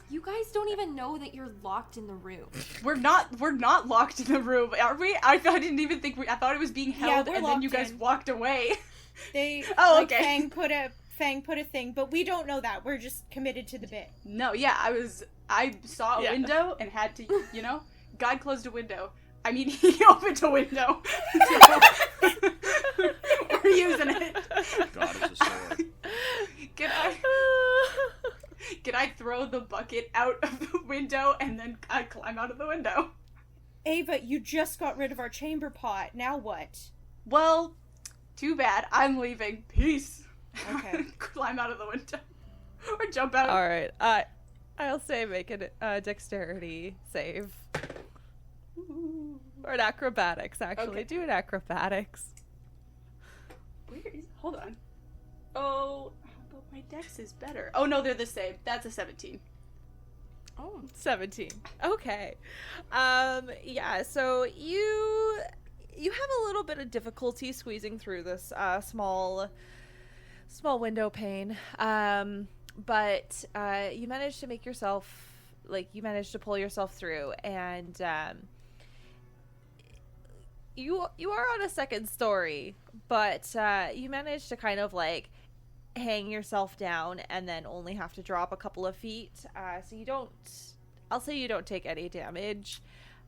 You guys don't even know that you're locked in the room. We're not locked in the room, are we? I didn't even think I thought it was being held, we're and then you locked guys in. walked away. They Oh, like okay. Fang put a thing, but we don't know that. We're just committed to the bit. No, yeah, I saw a Yeah. window and had to, God closed a window. I mean, he opened a window. So, we're using it. God is a sword. Can I throw the bucket out of the window and then I climb out of the window? Ava, you just got rid of our chamber pot. Now what? Well, too bad. I'm leaving. Peace. Okay. Climb out of the window. Or jump out. All right. I'll say make a dexterity save. Or an acrobatics, actually. Okay. Do an acrobatics. Where is... Hold on. Oh, but my dex is better. Oh, no, they're the same. That's a 17. Oh, 17. Okay. Yeah, so you have a little bit of difficulty squeezing through this small window pane. But you managed to make yourself, you managed to pull yourself through, and you are on a second story, but you managed to kind of hang yourself down and then only have to drop a couple of feet. So I'll say you don't take any damage,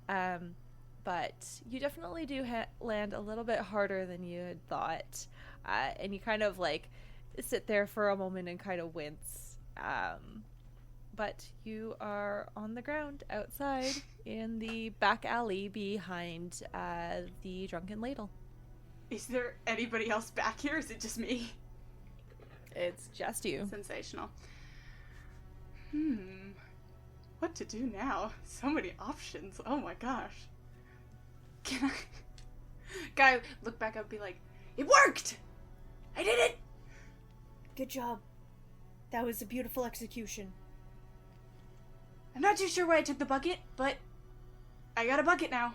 but you definitely do land a little bit harder than you had thought, and you kind of sit there for a moment and kind of wince. But you are on the ground outside in the back alley behind the Drunken Ladle. Is there anybody else back here? Is it just me? It's just you. Sensational. What to do now? So many options. Oh my gosh. Can I look back up and be like, it worked! I did it! Good job. That was a beautiful execution. I'm not too sure why I took the bucket, but I got a bucket now.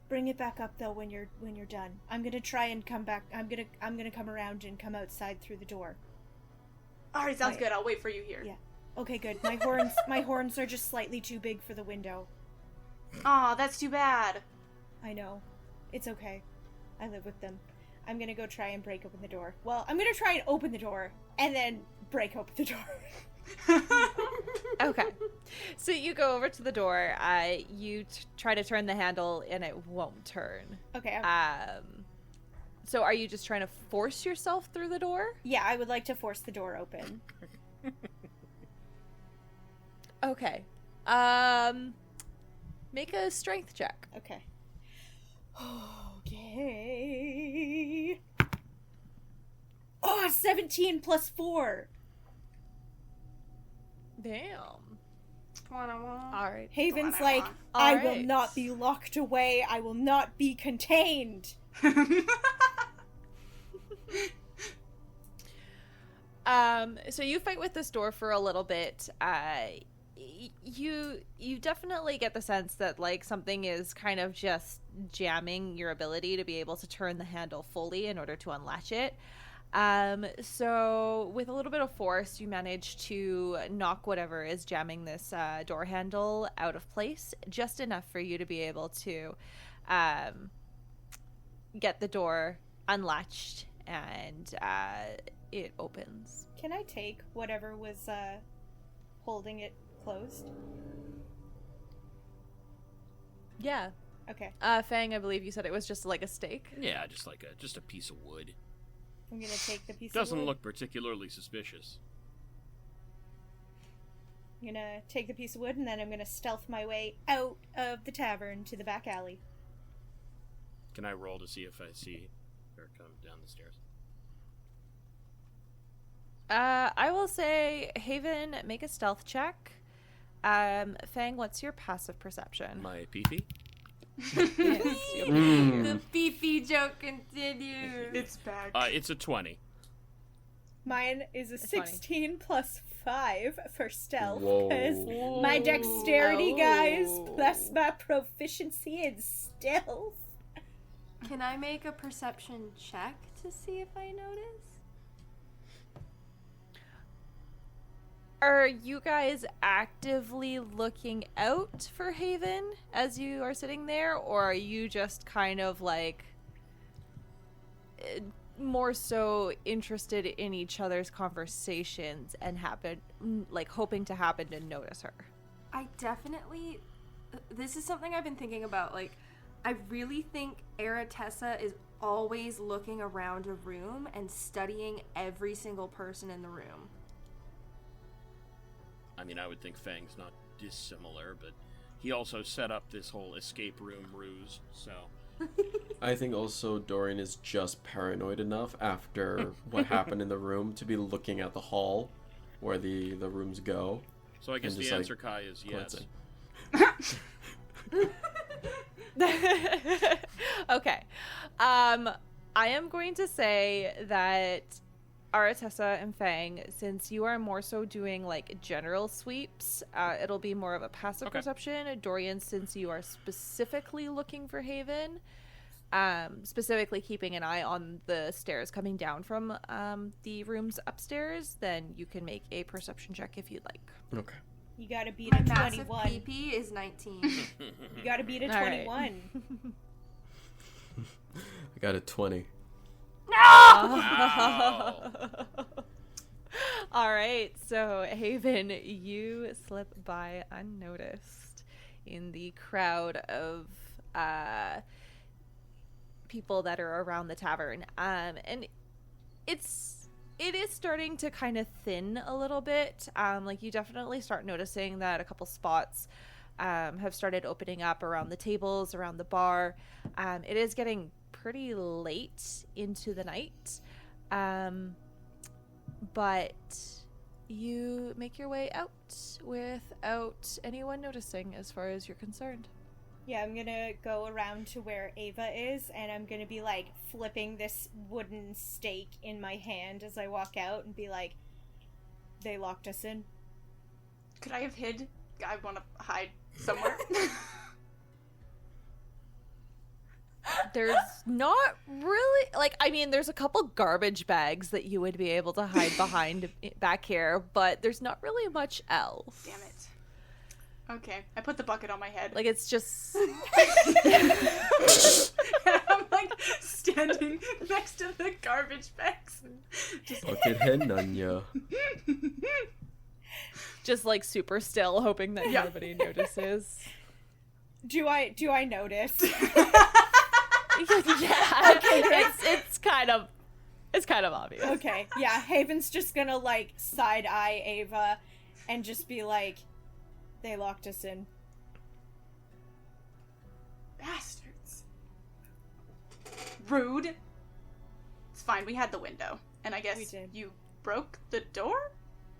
Bring it back up though when you're done. I'm gonna try and come back. I'm gonna come around and come outside through the door. Alright, sounds Wait. good. I'll wait for you here. Yeah. Okay, good. My horns are just slightly too big for the window. Aw, that's too bad. I know. It's okay. I live with them. I'm gonna go try and break open the door. Well, I'm gonna try and open the door and then break open the door. Okay. So you go over to the door. You try to turn the handle and it won't turn. Okay. So are you just trying to force yourself through the door? Yeah, I would like to force the door open. Okay. Make a strength check. Okay. Okay. Oh, 17 plus 4. Damn. Wanna? All right. Haven's Go on, like, Emma. I All will right. not be locked away. I will not be contained. So you fight with this door for a little bit. You definitely get the sense that something is kind of just jamming your ability to be able to turn the handle fully in order to unlatch it. So with a little bit of force, you manage to knock whatever is jamming this door handle out of place, just enough for you to be able to get the door unlatched, and it opens. Can I take whatever was holding it closed? Yeah. Okay. Fang, I believe you said it was just a stake. Yeah, just a piece of wood. I'm gonna take the piece Doesn't of wood. look particularly suspicious. I'm gonna take the piece of wood and then I'm gonna stealth my way out of the tavern to the back alley. Can I roll to see if I see her come down the stairs? I will say, Haven, make a stealth check. Fang, what's your passive perception? My pee-pee? Yes, your The beefy joke continues. It's back. It's a 20. Mine is a 16 plus 5 for stealth. Whoa. Because my dexterity, guys, plus my proficiency in stealth. Can I make a perception check to see if I notice? Are you guys actively looking out for Haven as you are sitting there, or are you just kind of like more so interested in each other's conversations and hoping to happen to notice her? I definitely. This is something I've been thinking about. Like, I really think Aratessa is always looking around a room and studying every single person in the room. I mean, I would think Fang's not dissimilar, but he also set up this whole escape room ruse, so... I think also Dorian is just paranoid enough after what happened in the room to be looking at the hall where the rooms go. So I guess And the just, answer, Kai, is yes. glancing. Okay. I am going to say that Aratessa and Fang, since you are more so doing like general sweeps, it'll be more of a passive perception. Dorian, since you are specifically looking for Haven, specifically keeping an eye on the stairs coming down from the rooms upstairs, then you can make a perception check if you'd like. Okay. You gotta beat My a massive 21. PP is 19. You gotta beat a All right. 21. I got a 20. Wow. All right, so Haven, you slip by unnoticed in the crowd of people that are around the tavern, and it is starting to kind of thin a little bit. Like, you definitely start noticing that a couple spots have started opening up around the tables, around the bar. It is getting pretty late into the night, but you make your way out without anyone noticing as far as you're concerned. Yeah, I'm gonna go around to where Ava is, and I'm gonna be like flipping this wooden stake in my hand as I walk out and be like, they locked us in. Could I have hid? I want to hide somewhere. There's not really, like, I mean, there's a couple garbage bags that you would be able to hide behind back here, but there's not really much else. Damn it. Okay, I put the bucket on my head. Like, it's just... I'm like standing next to the garbage bags. Just Bucket head Nanya. just like super still, hoping that nobody notices. Do I notice? Yeah, it's kind of obvious. Okay, yeah, Haven's just gonna like side eye Ava and just be like, they locked us in. bastards. Rude. It's fine, we had the window. And I We guess did. you broke the door?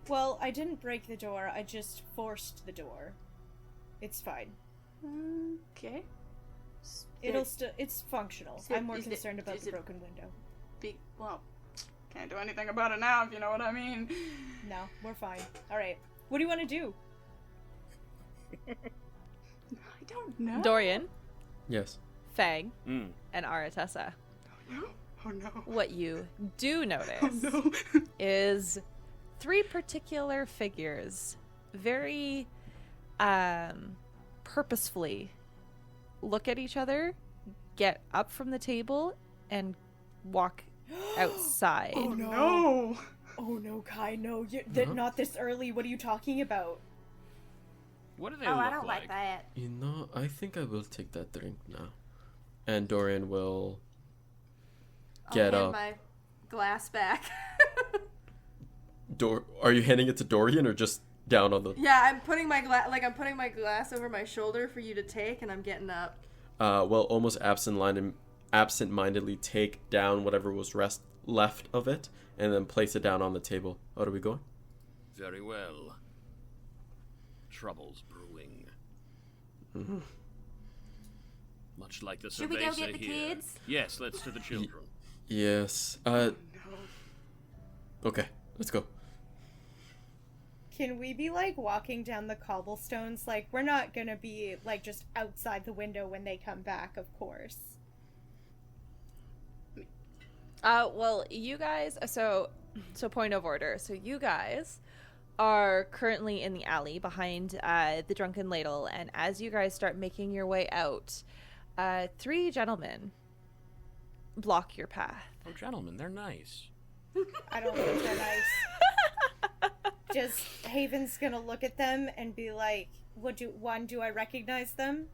Well, I didn't break the door, I just forced the door. It's fine. Okay. It's functional. So I'm more is it- concerned about is the it- broken window. Well, can't do anything about it now, if you know what I mean. No, we're fine. Alright. What do you want to do? I don't know. Dorian, Yes. Fang, Mm. and Aratessa. Oh no. What you do notice Oh no. is three particular figures very purposefully look at each other, get up from the table, and walk outside. Oh no. No. Oh no, Kai, no. No? Not this early. What are you talking about? What do they Oh, look I don't like that. You know, I think I will take that drink now. And Dorian will get I'll up. hand my glass back. Are you handing it to Dorian or just down on the... Yeah, I'm putting my glass over my shoulder for you to take, and I'm getting up. Well, almost absent-mindedly take down whatever was left of it and then place it down on the table. Are we going? Very well. Trouble's brewing. Mm-hmm. Much like the Should we go cerveza get the here. kids? Yes, let's to the children. Yes. Okay, let's go. Can we be like walking down the cobblestones? Like, we're not gonna be like just outside the window when they come back, of course. Well, you guys, so point of order. So you guys are currently in the alley behind the Drunken Ladle, and as you guys start making your way out, 3 gentlemen block your path. Oh, gentlemen, they're nice. I don't think they're nice. Just Haven's gonna look at them and be like, do I recognize them?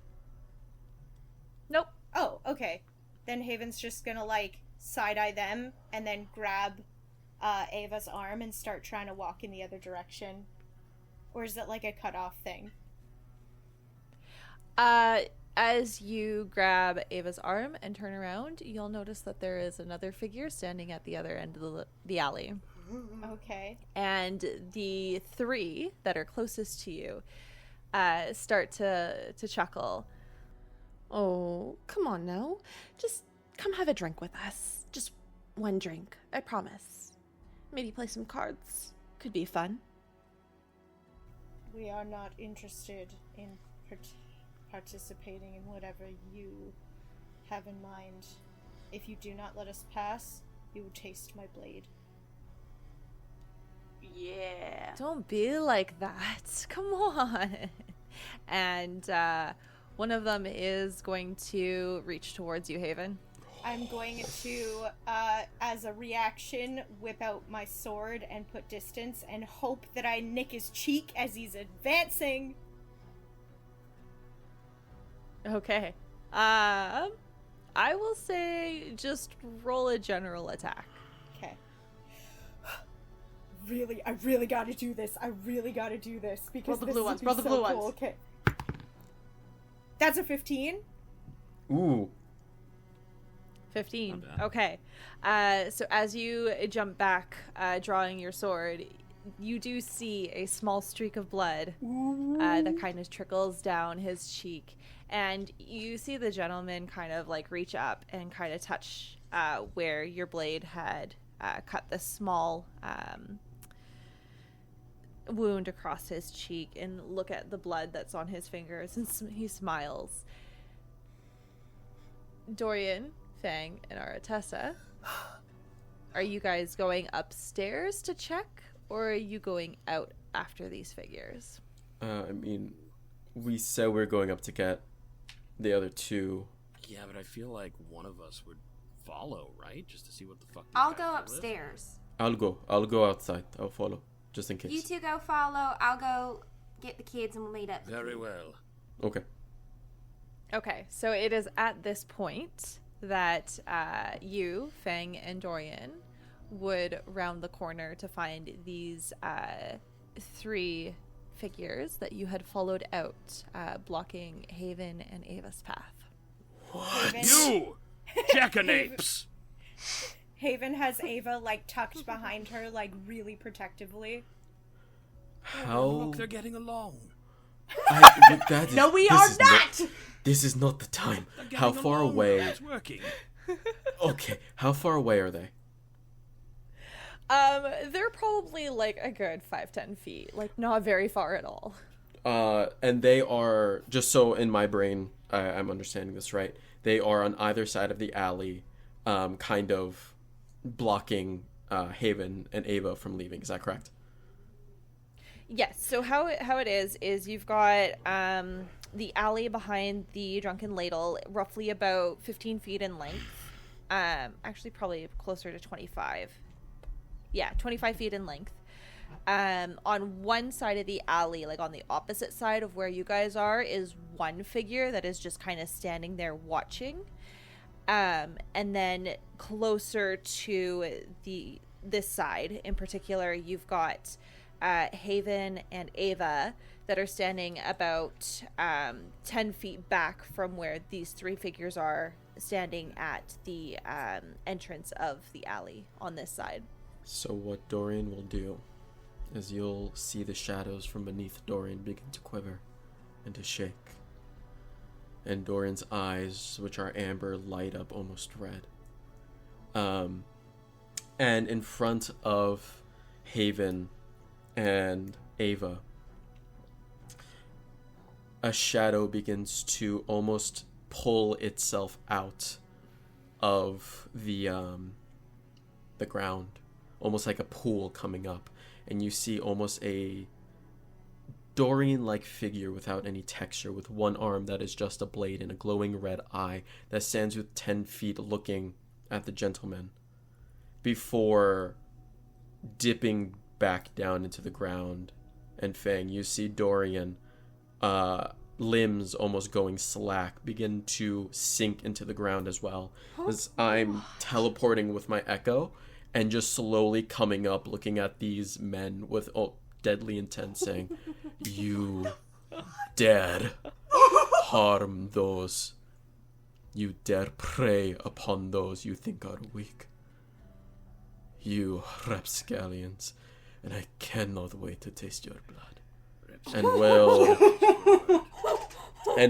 Nope. Oh, okay. Then Haven's just gonna like side-eye them and then grab Ava's arm and start trying to walk in the other direction. Or is it like a cut-off thing? As you grab Ava's arm and turn around, you'll notice that there is another figure standing at the other end of the alley. Okay. And the 3 that are closest to you start to chuckle. Oh, come on now. Just come have a drink with us. Just one drink, I promise. Maybe play some cards. Could be fun. We are not interested in participating in whatever you have in mind. If you do not let us pass, you will taste my blade. Yeah. Don't be like that. Come on. And one of them is going to reach towards you, Haven. I'm going to, as a reaction, whip out my sword and put distance and hope that I nick his cheek as he's advancing. Okay. I will say just roll a general attack. Okay. I really gotta do this. I really gotta do this because Roll the this blue is ones, be roll the so blue cool. ones. Okay. That's a 15. Ooh. 15. Not bad. Okay. So as you jump back, drawing your sword, you do see a small streak of blood that kind of trickles down his cheek. And you see the gentleman kind of like reach up and kind of touch where your blade had cut this small wound across his cheek and look at the blood that's on his fingers, and he smiles. Dorian, Fang, and Aratessa, are you guys going upstairs to check, or are you going out after these figures? I mean, we said we're going up to get the other 2. Yeah, but I feel like one of us would follow, right? Just to see what the fuck. these I'll guys go are with. upstairs. I'll go outside. I'll follow, just in case. You 2 go follow. I'll go get the kids and we'll meet up. Very well. Okay. Okay, so it is at this point that you, Fang, and Dorian would round the corner to find these 3 figures that you had followed out, blocking Haven and Ava's path. Haven, You! Jackanapes! Haven has Ava like tucked behind her, like really protectively. How? Look, they're getting along. No, we are not! This is not the time. They're getting How far along, away? though. It's working. Okay, how far away are they? They're probably like a good 5-10 feet, like not very far at all. And they are, just so in my brain I'm understanding this right, they are on either side of the alley, kind of blocking Haven and Ava from leaving. Is that correct? Yes. So how it is you've got the alley behind the Drunken Ladle, roughly about 15 feet in length. Actually, probably closer to 25. Yeah, 25 feet in length. On one side of the alley, like on the opposite side of where you guys are, is one figure that is just kind of standing there watching. And then closer to this side in particular, you've got Haven and Ava that are standing about 10 feet back from where these 3 figures are standing at the entrance of the alley on this side. So what Dorian will do is you'll see the shadows from beneath Dorian begin to quiver and to shake. And Dorian's eyes, which are amber, light up almost red. And in front of Haven and Ava, a shadow begins to almost pull itself out of the ground, almost like a pool coming up, and you see almost a Dorian-like figure without any texture, with one arm that is just a blade and a glowing red eye that stands with 10 feet looking at the gentleman before dipping back down into the ground. And Fang, you see Dorian, limbs almost going slack, begin to sink into the ground as well, as I'm teleporting with my echo and just slowly coming up, looking at these men with deadly intent, saying, "You dare harm those. You dare prey upon those you think are weak. You rapscallions, and I cannot wait to taste your blood." And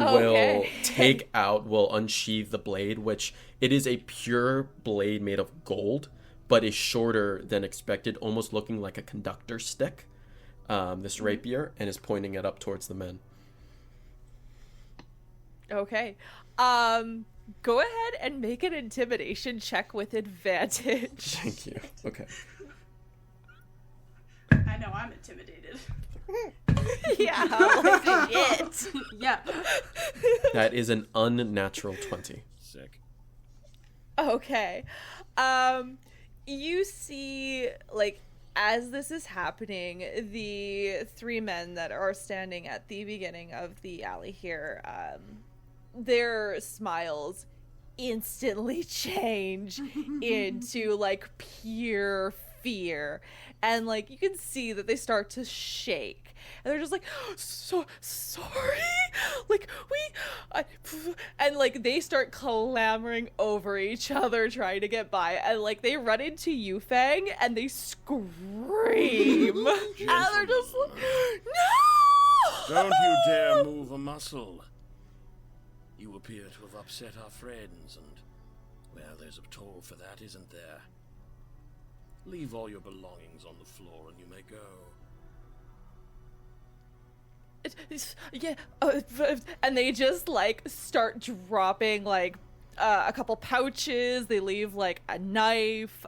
will take out, will unsheathe the blade, which it is a pure blade made of gold, but is shorter than expected, almost looking like a conductor stick, this rapier, and is pointing it up towards the men. Okay. Go ahead and make an intimidation check with advantage. Thank you. Okay. I know I'm intimidated. Yeah, like it. Yeah. That is an unnatural 20. Sick. Okay. You see, like, as this is happening, the three men that are standing at the beginning of the alley here, their smiles instantly change into, like, pure fear. And, like, you can see that they start to shake. And they're just like, "So sorry? Like, and, like, they start clamoring over each other, trying to get by. And, like, they run into you, Fang, and they scream. And they're just like, "No! Don't you dare move a muscle. You appear to have upset our friends, and, well, there's a toll for that, isn't there? Leave all your belongings on the floor and you may go." Yeah, and they just, like, start dropping, like, a couple pouches. They leave, like, a knife.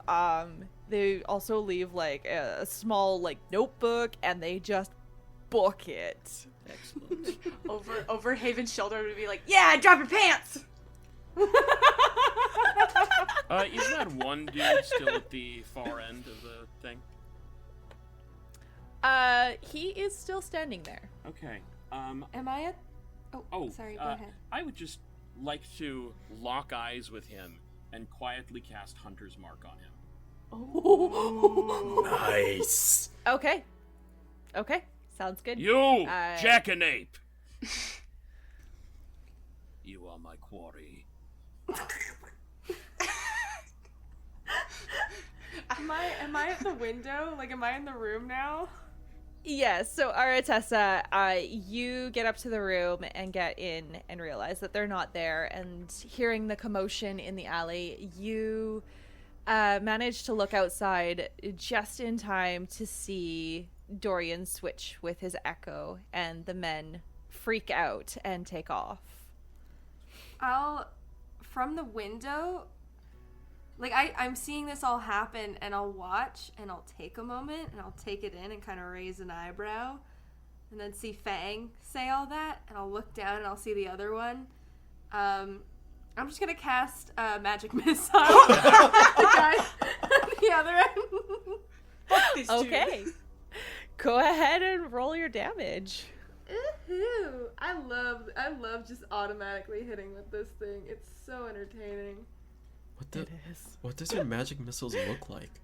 They also leave, like, a small, like, notebook, and they just book it. Excellent. Over Haven's shoulder would be like, "Yeah, drop your pants!" Is that one dude still at the far end of the thing? He is still standing there. Okay. Am I at... Oh, sorry, go ahead. I would just like to lock eyes with him and quietly cast Hunter's Mark on him. Nice. Okay. Sounds good. You, jackanape! You are my quarry. Am I at the window? Like, am I in the room now? Yes, so Aratessa, you get up to the room and get in and realize that they're not there, and hearing the commotion in the alley, you manage to look outside just in time to see Dorian switch with his echo, and the men freak out and take off. From the window, like, I'm seeing this all happen, and I'll watch, and I'll take a moment, and I'll take it in and kind of raise an eyebrow, and then see Fang say all that, and I'll look down, and I'll see the other one. I'm just gonna cast Magic Missile at the guy at the other end. Fuck this dude. Okay. Go ahead and roll your damage. Ooh, I love just automatically hitting with this thing. It's so entertaining. What does your magic missiles look like?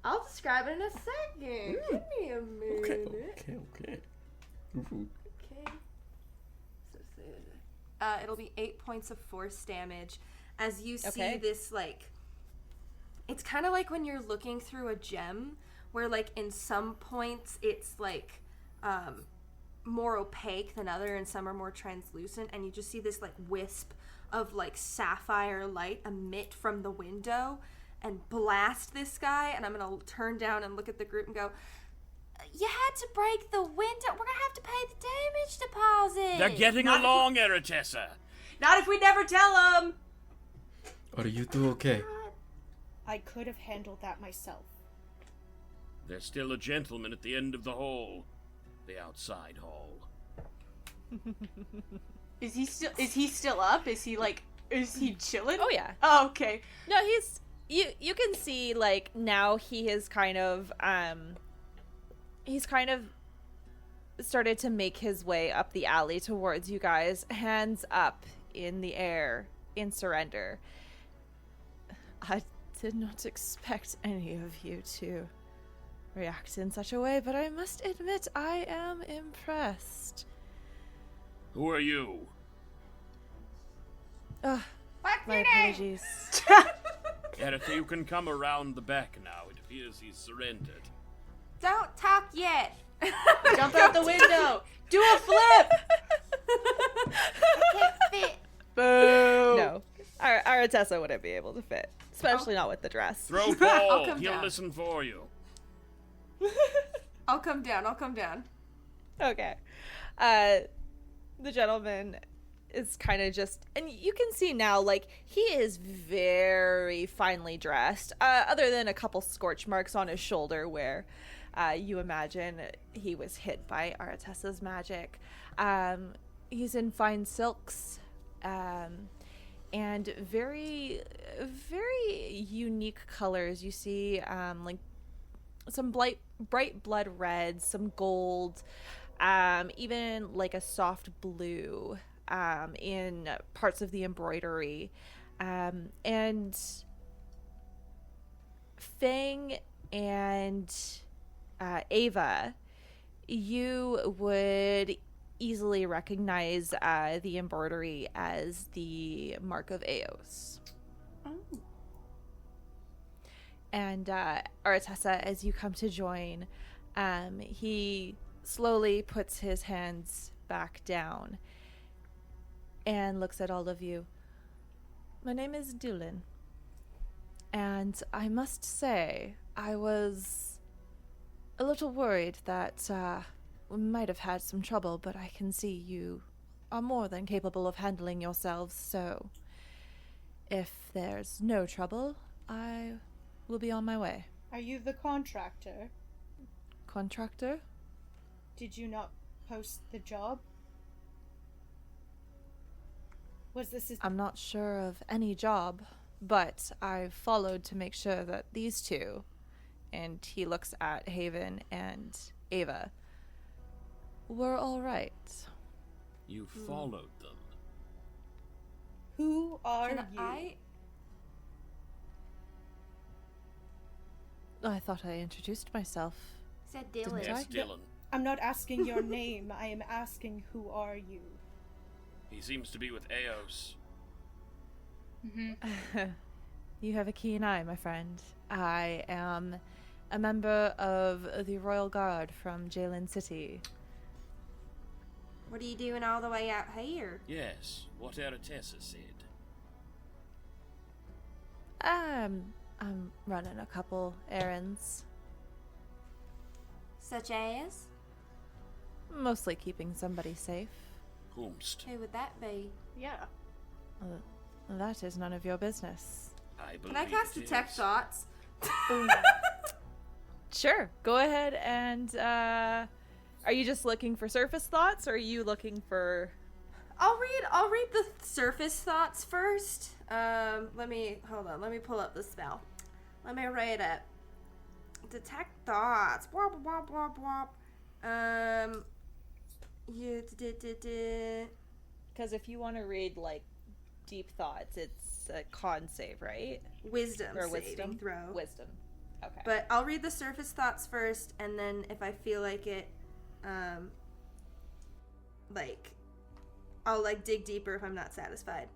I'll describe it in a second. Give me a minute. Okay. Ooh. Okay. It'll be 8 points of force damage as you see this, like, it's kind of like when you're looking through a gem, where like in some points it's like more opaque than other, and some are more translucent, and you just see this like wisp of like sapphire light emit from the window and blast this guy. And I'm gonna turn down and look at the group and go, you had to break the window. We're gonna have to pay the damage deposit. They're getting along, Eritessa. Not if we never tell them. Are you two okay? I could have handled that myself. There's still a gentleman at the end of the hall. The outside hall. Is he still up? Is he chilling? Oh yeah. Oh, okay. No, he's you can see like now he is kind of he's kind of started to make his way up the alley towards you guys, hands up in the air in surrender. I did not expect any of you to react in such a way, but I must admit I am impressed. Who are you? Ugh, What's my your name? apologies. Eritessa, you can come around the back now. It appears he's surrendered. Don't talk yet. Jump out the window. Do a flip. Can't fit. Boo. No, our Tessa wouldn't be able to fit, especially not with the dress. Throw Paul. come He'll down. listen for you. I'll come down. Okay. The gentleman is kind of just, and you can see now, like, he is very finely dressed, other than a couple scorch marks on his shoulder where you imagine he was hit by Aratessa's magic. He's in fine silks, and very, very unique colors. You see, like, some bright blood red, some gold, even like a soft blue in parts of the embroidery. And Fang and Ava, you would easily recognize the embroidery as the mark of Eos. Oh. And Aratessa, as you come to join, he slowly puts his hands back down and looks at all of you. My name is Dylan, and I must say I was a little worried that we might have had some trouble, but I can see you are more than capable of handling yourselves, so if there's no trouble, I will be on my way. Are you the contractor? Contractor? Did you not post the job? Was this a... I'm not sure of any job, but I followed to make sure that these two, and he looks at Haven and Ava, were all right. You followed them. Who are Can you? I thought I introduced myself. Said Didn't Dylan. Yes, I? Dylan. I'm not asking your name. I am asking who are you? He seems to be with Eos. You have a keen eye, my friend. I am a member of the Royal Guard from Jae'Talu City. What are you doing all the way out here? Yes, what Eritessa said. I'm running a couple errands. Such as? Mostly keeping somebody safe. Whomst. Who would that be? Yeah. That is none of your business. I believe Can I cast it Detect is. Thoughts? Sure, go ahead and, are you just looking for surface thoughts, or are you looking for... I'll read the surface thoughts first. Let me pull up the spell. Let me read it. Detect thoughts. Blah blah blah blah blah. Because if you want to read, like, deep thoughts, it's a con save, right? Wisdom Or saving wisdom? throw. Wisdom. Okay. But I'll read the surface thoughts first, and then if I feel like it, like, I'll, like, dig deeper if I'm not satisfied.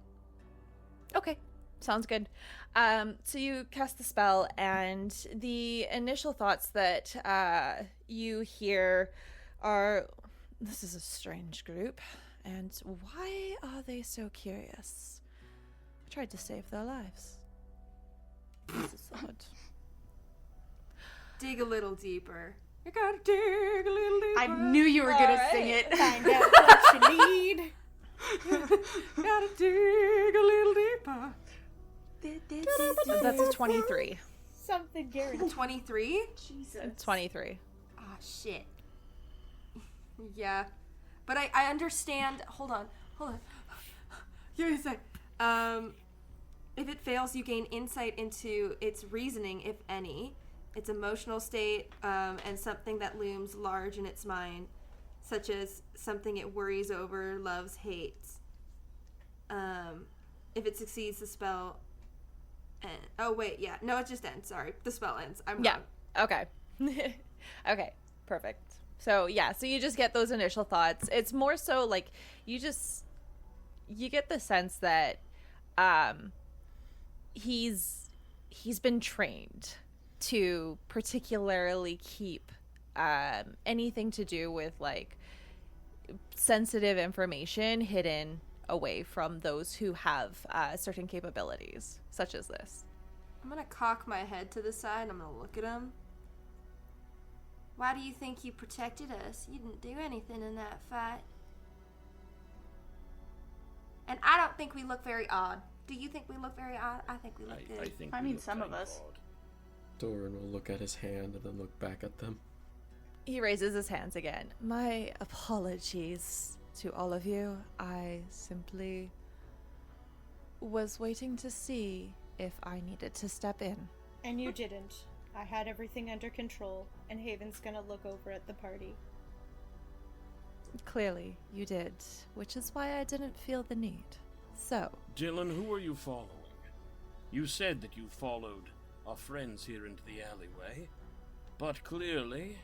Okay. Sounds good. So you cast the spell, and the initial thoughts that you hear are, this is a strange group, and why are they so curious? I tried to save their lives. This is odd. Dig a little deeper. You gotta dig a little deeper. I knew you were gonna sing it. Find out what you need. Gotta dig a little deeper. That's a 23. Something guaranteed. 23? Jesus. 23. Ah, shit. Yeah. But I understand. Hold on. Give me a sec. If it fails, you gain insight into its reasoning, if any, its emotional state, and something that looms large in its mind, such as something it worries over, loves, hates. If it succeeds, the spell... oh, wait, yeah. No, it just ends. Sorry. The spell ends. I'm Yeah. wrong. Okay. Okay. Perfect. So, yeah. So you just get those initial thoughts. It's more so like you get the sense that he's been trained to particularly keep anything to do with like sensitive information hidden away from those who have certain capabilities, such as this. I'm gonna cock my head to the side and I'm gonna look at him. Why do you think you protected us? You didn't do anything in that fight. And I don't think we look very odd. Do you think we look very odd? I think we look good. I think I we mean, look some of kind us. odd. Doran will look at his hand and then look back at them. He raises his hands again. My apologies to all of you. I simply was waiting to see if I needed to step in. And you didn't. I had everything under control, and Haven's gonna look over at the party. Clearly, you did, which is why I didn't feel the need. So, Dylan, who are you following? You said that you followed our friends here into the alleyway, but clearly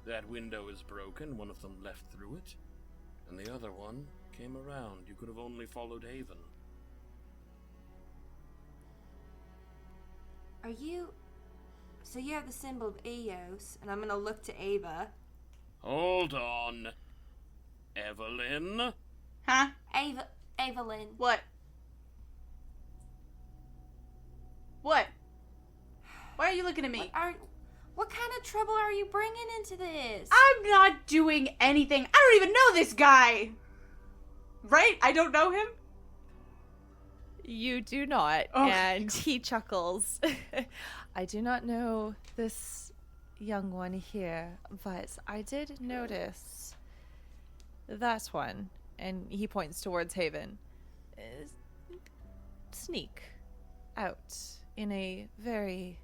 that window is broken. One of them left through it, and the other one came around. You could have only followed Haven. Are you... So you have the symbol of Eos, and I'm gonna look to Ava. Hold on. Evelyn? Huh? Evelyn. What? What? Why are you looking at me? What kind of trouble are you bringing into this? I'm not doing anything. I don't even know this guy. Right? I don't know him? you do not. Oh. And he chuckles. I do not know this young one here, but I did notice that one, and he points towards Haven, sneak out in a very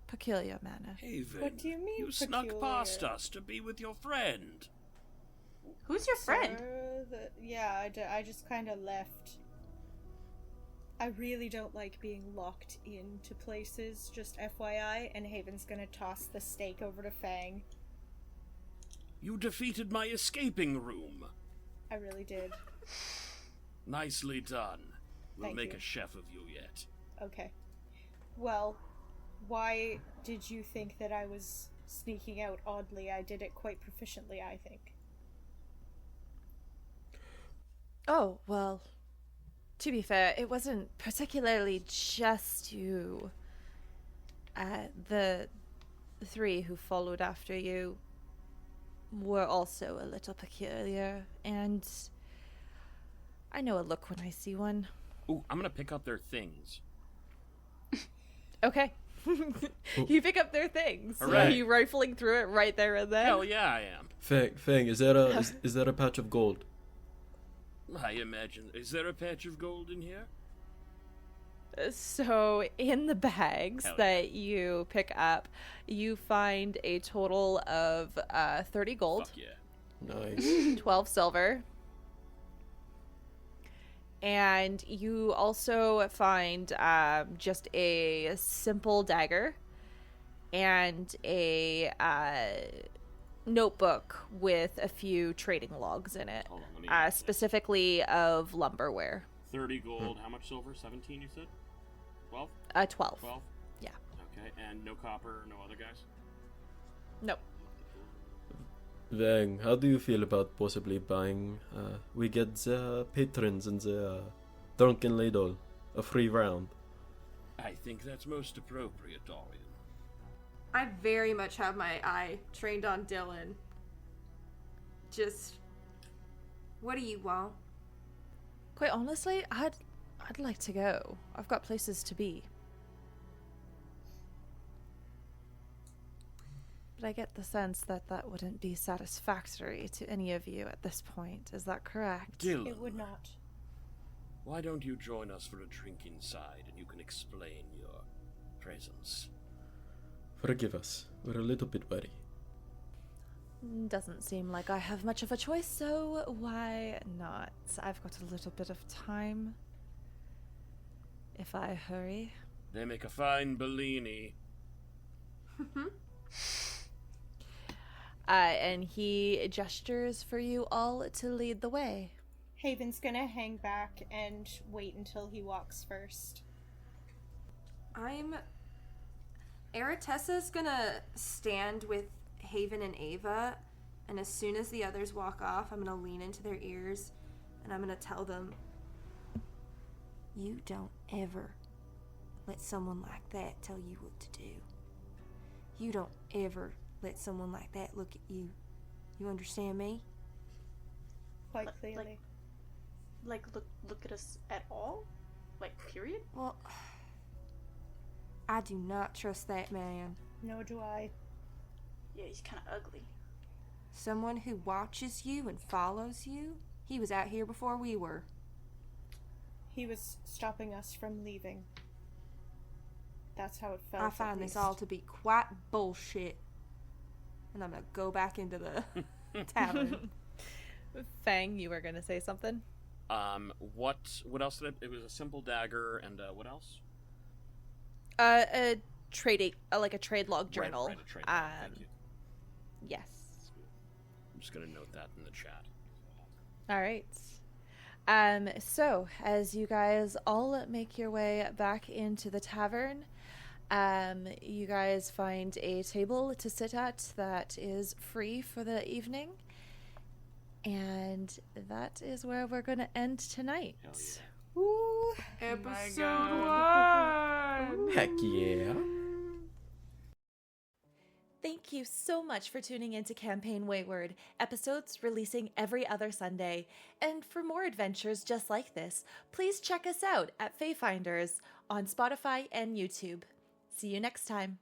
peculiar manner. Haven, What do you mean you snuck past peculiar? us to be with your friend. Who's your friend? I just kind of left. I really don't like being locked into places, just FYI, and Haven's gonna toss the steak over to Fang. You defeated my escaping room. I really did. Nicely done. We'll Thank make you. a chef of you yet. Okay. Well, why did you think that I was sneaking out oddly? I did it quite proficiently, I think. Oh, well, to be fair, it wasn't particularly just you. The three who followed after you were also a little peculiar, and I know a look when I see one. Ooh, I'm gonna pick up their things. Okay. You pick up their things. Hooray. Are you rifling through it right there and then? Hell yeah, I am. Fang, is that is that a patch of gold? I imagine. Is there a patch of gold in here? So, in the bags Hell yeah. that you pick up, you find a total of 30 gold, Fuck yeah. Nice. 12 silver, and you also find just a simple dagger and a notebook with a few trading logs in it, Hold on, let me add this. specifically of lumberware. 30 gold. How much silver? 17, you said? 12? 12. 12? Yeah. Okay, and no copper, no other guys? Nope. Vang, how do you feel about possibly buying, we get the patrons and the drunken ladle a free round? I think that's most appropriate, Dorian. I very much have my eye trained on Dylan. Just, what do you want? Quite honestly, I'd like to go. I've got places to be. But I get the sense that that wouldn't be satisfactory to any of you at this point. Is that correct? Dylan, It would not. why don't you join us for a drink inside and you can explain your presence? Forgive us, we're a little bit wary. Doesn't seem like I have much of a choice, so why not? I've got a little bit of time. If I hurry. They make a fine Bellini. And he gestures for you all to lead the way. Haven's gonna hang back and wait until he walks first. Aratessa's gonna stand with Haven and Ava, and as soon as the others walk off, I'm gonna lean into their ears and I'm gonna tell them, you don't ever let someone like that tell you what to do. You don't ever let someone like that look at you. You understand me? Quite Like- clearly. Like, look at us at all? Like, period? Well, I do not trust that man. No do I. Yeah, he's kind of ugly. Someone who watches you and follows you? He was out here before we were. He was stopping us from leaving. That's how it felt. I at find this least. all to be quite bullshit. And I'm gonna go back into the tavern. Fang, you were going to say something? What else did it was a simple dagger and what else? A trade log journal. Right, a trade log, thank you. Yes. I'm just gonna note that in the chat. All right. So as you guys all make your way back into the tavern, you guys find a table to sit at that is free for the evening. And that is where we're going to end tonight. Hell yeah. Ooh. Episode 1! Heck yeah. Thank you so much for tuning into Campaign Wayward, episodes releasing every other Sunday. And for more adventures just like this, please check us out at Fayfinders on Spotify and YouTube. See you next time.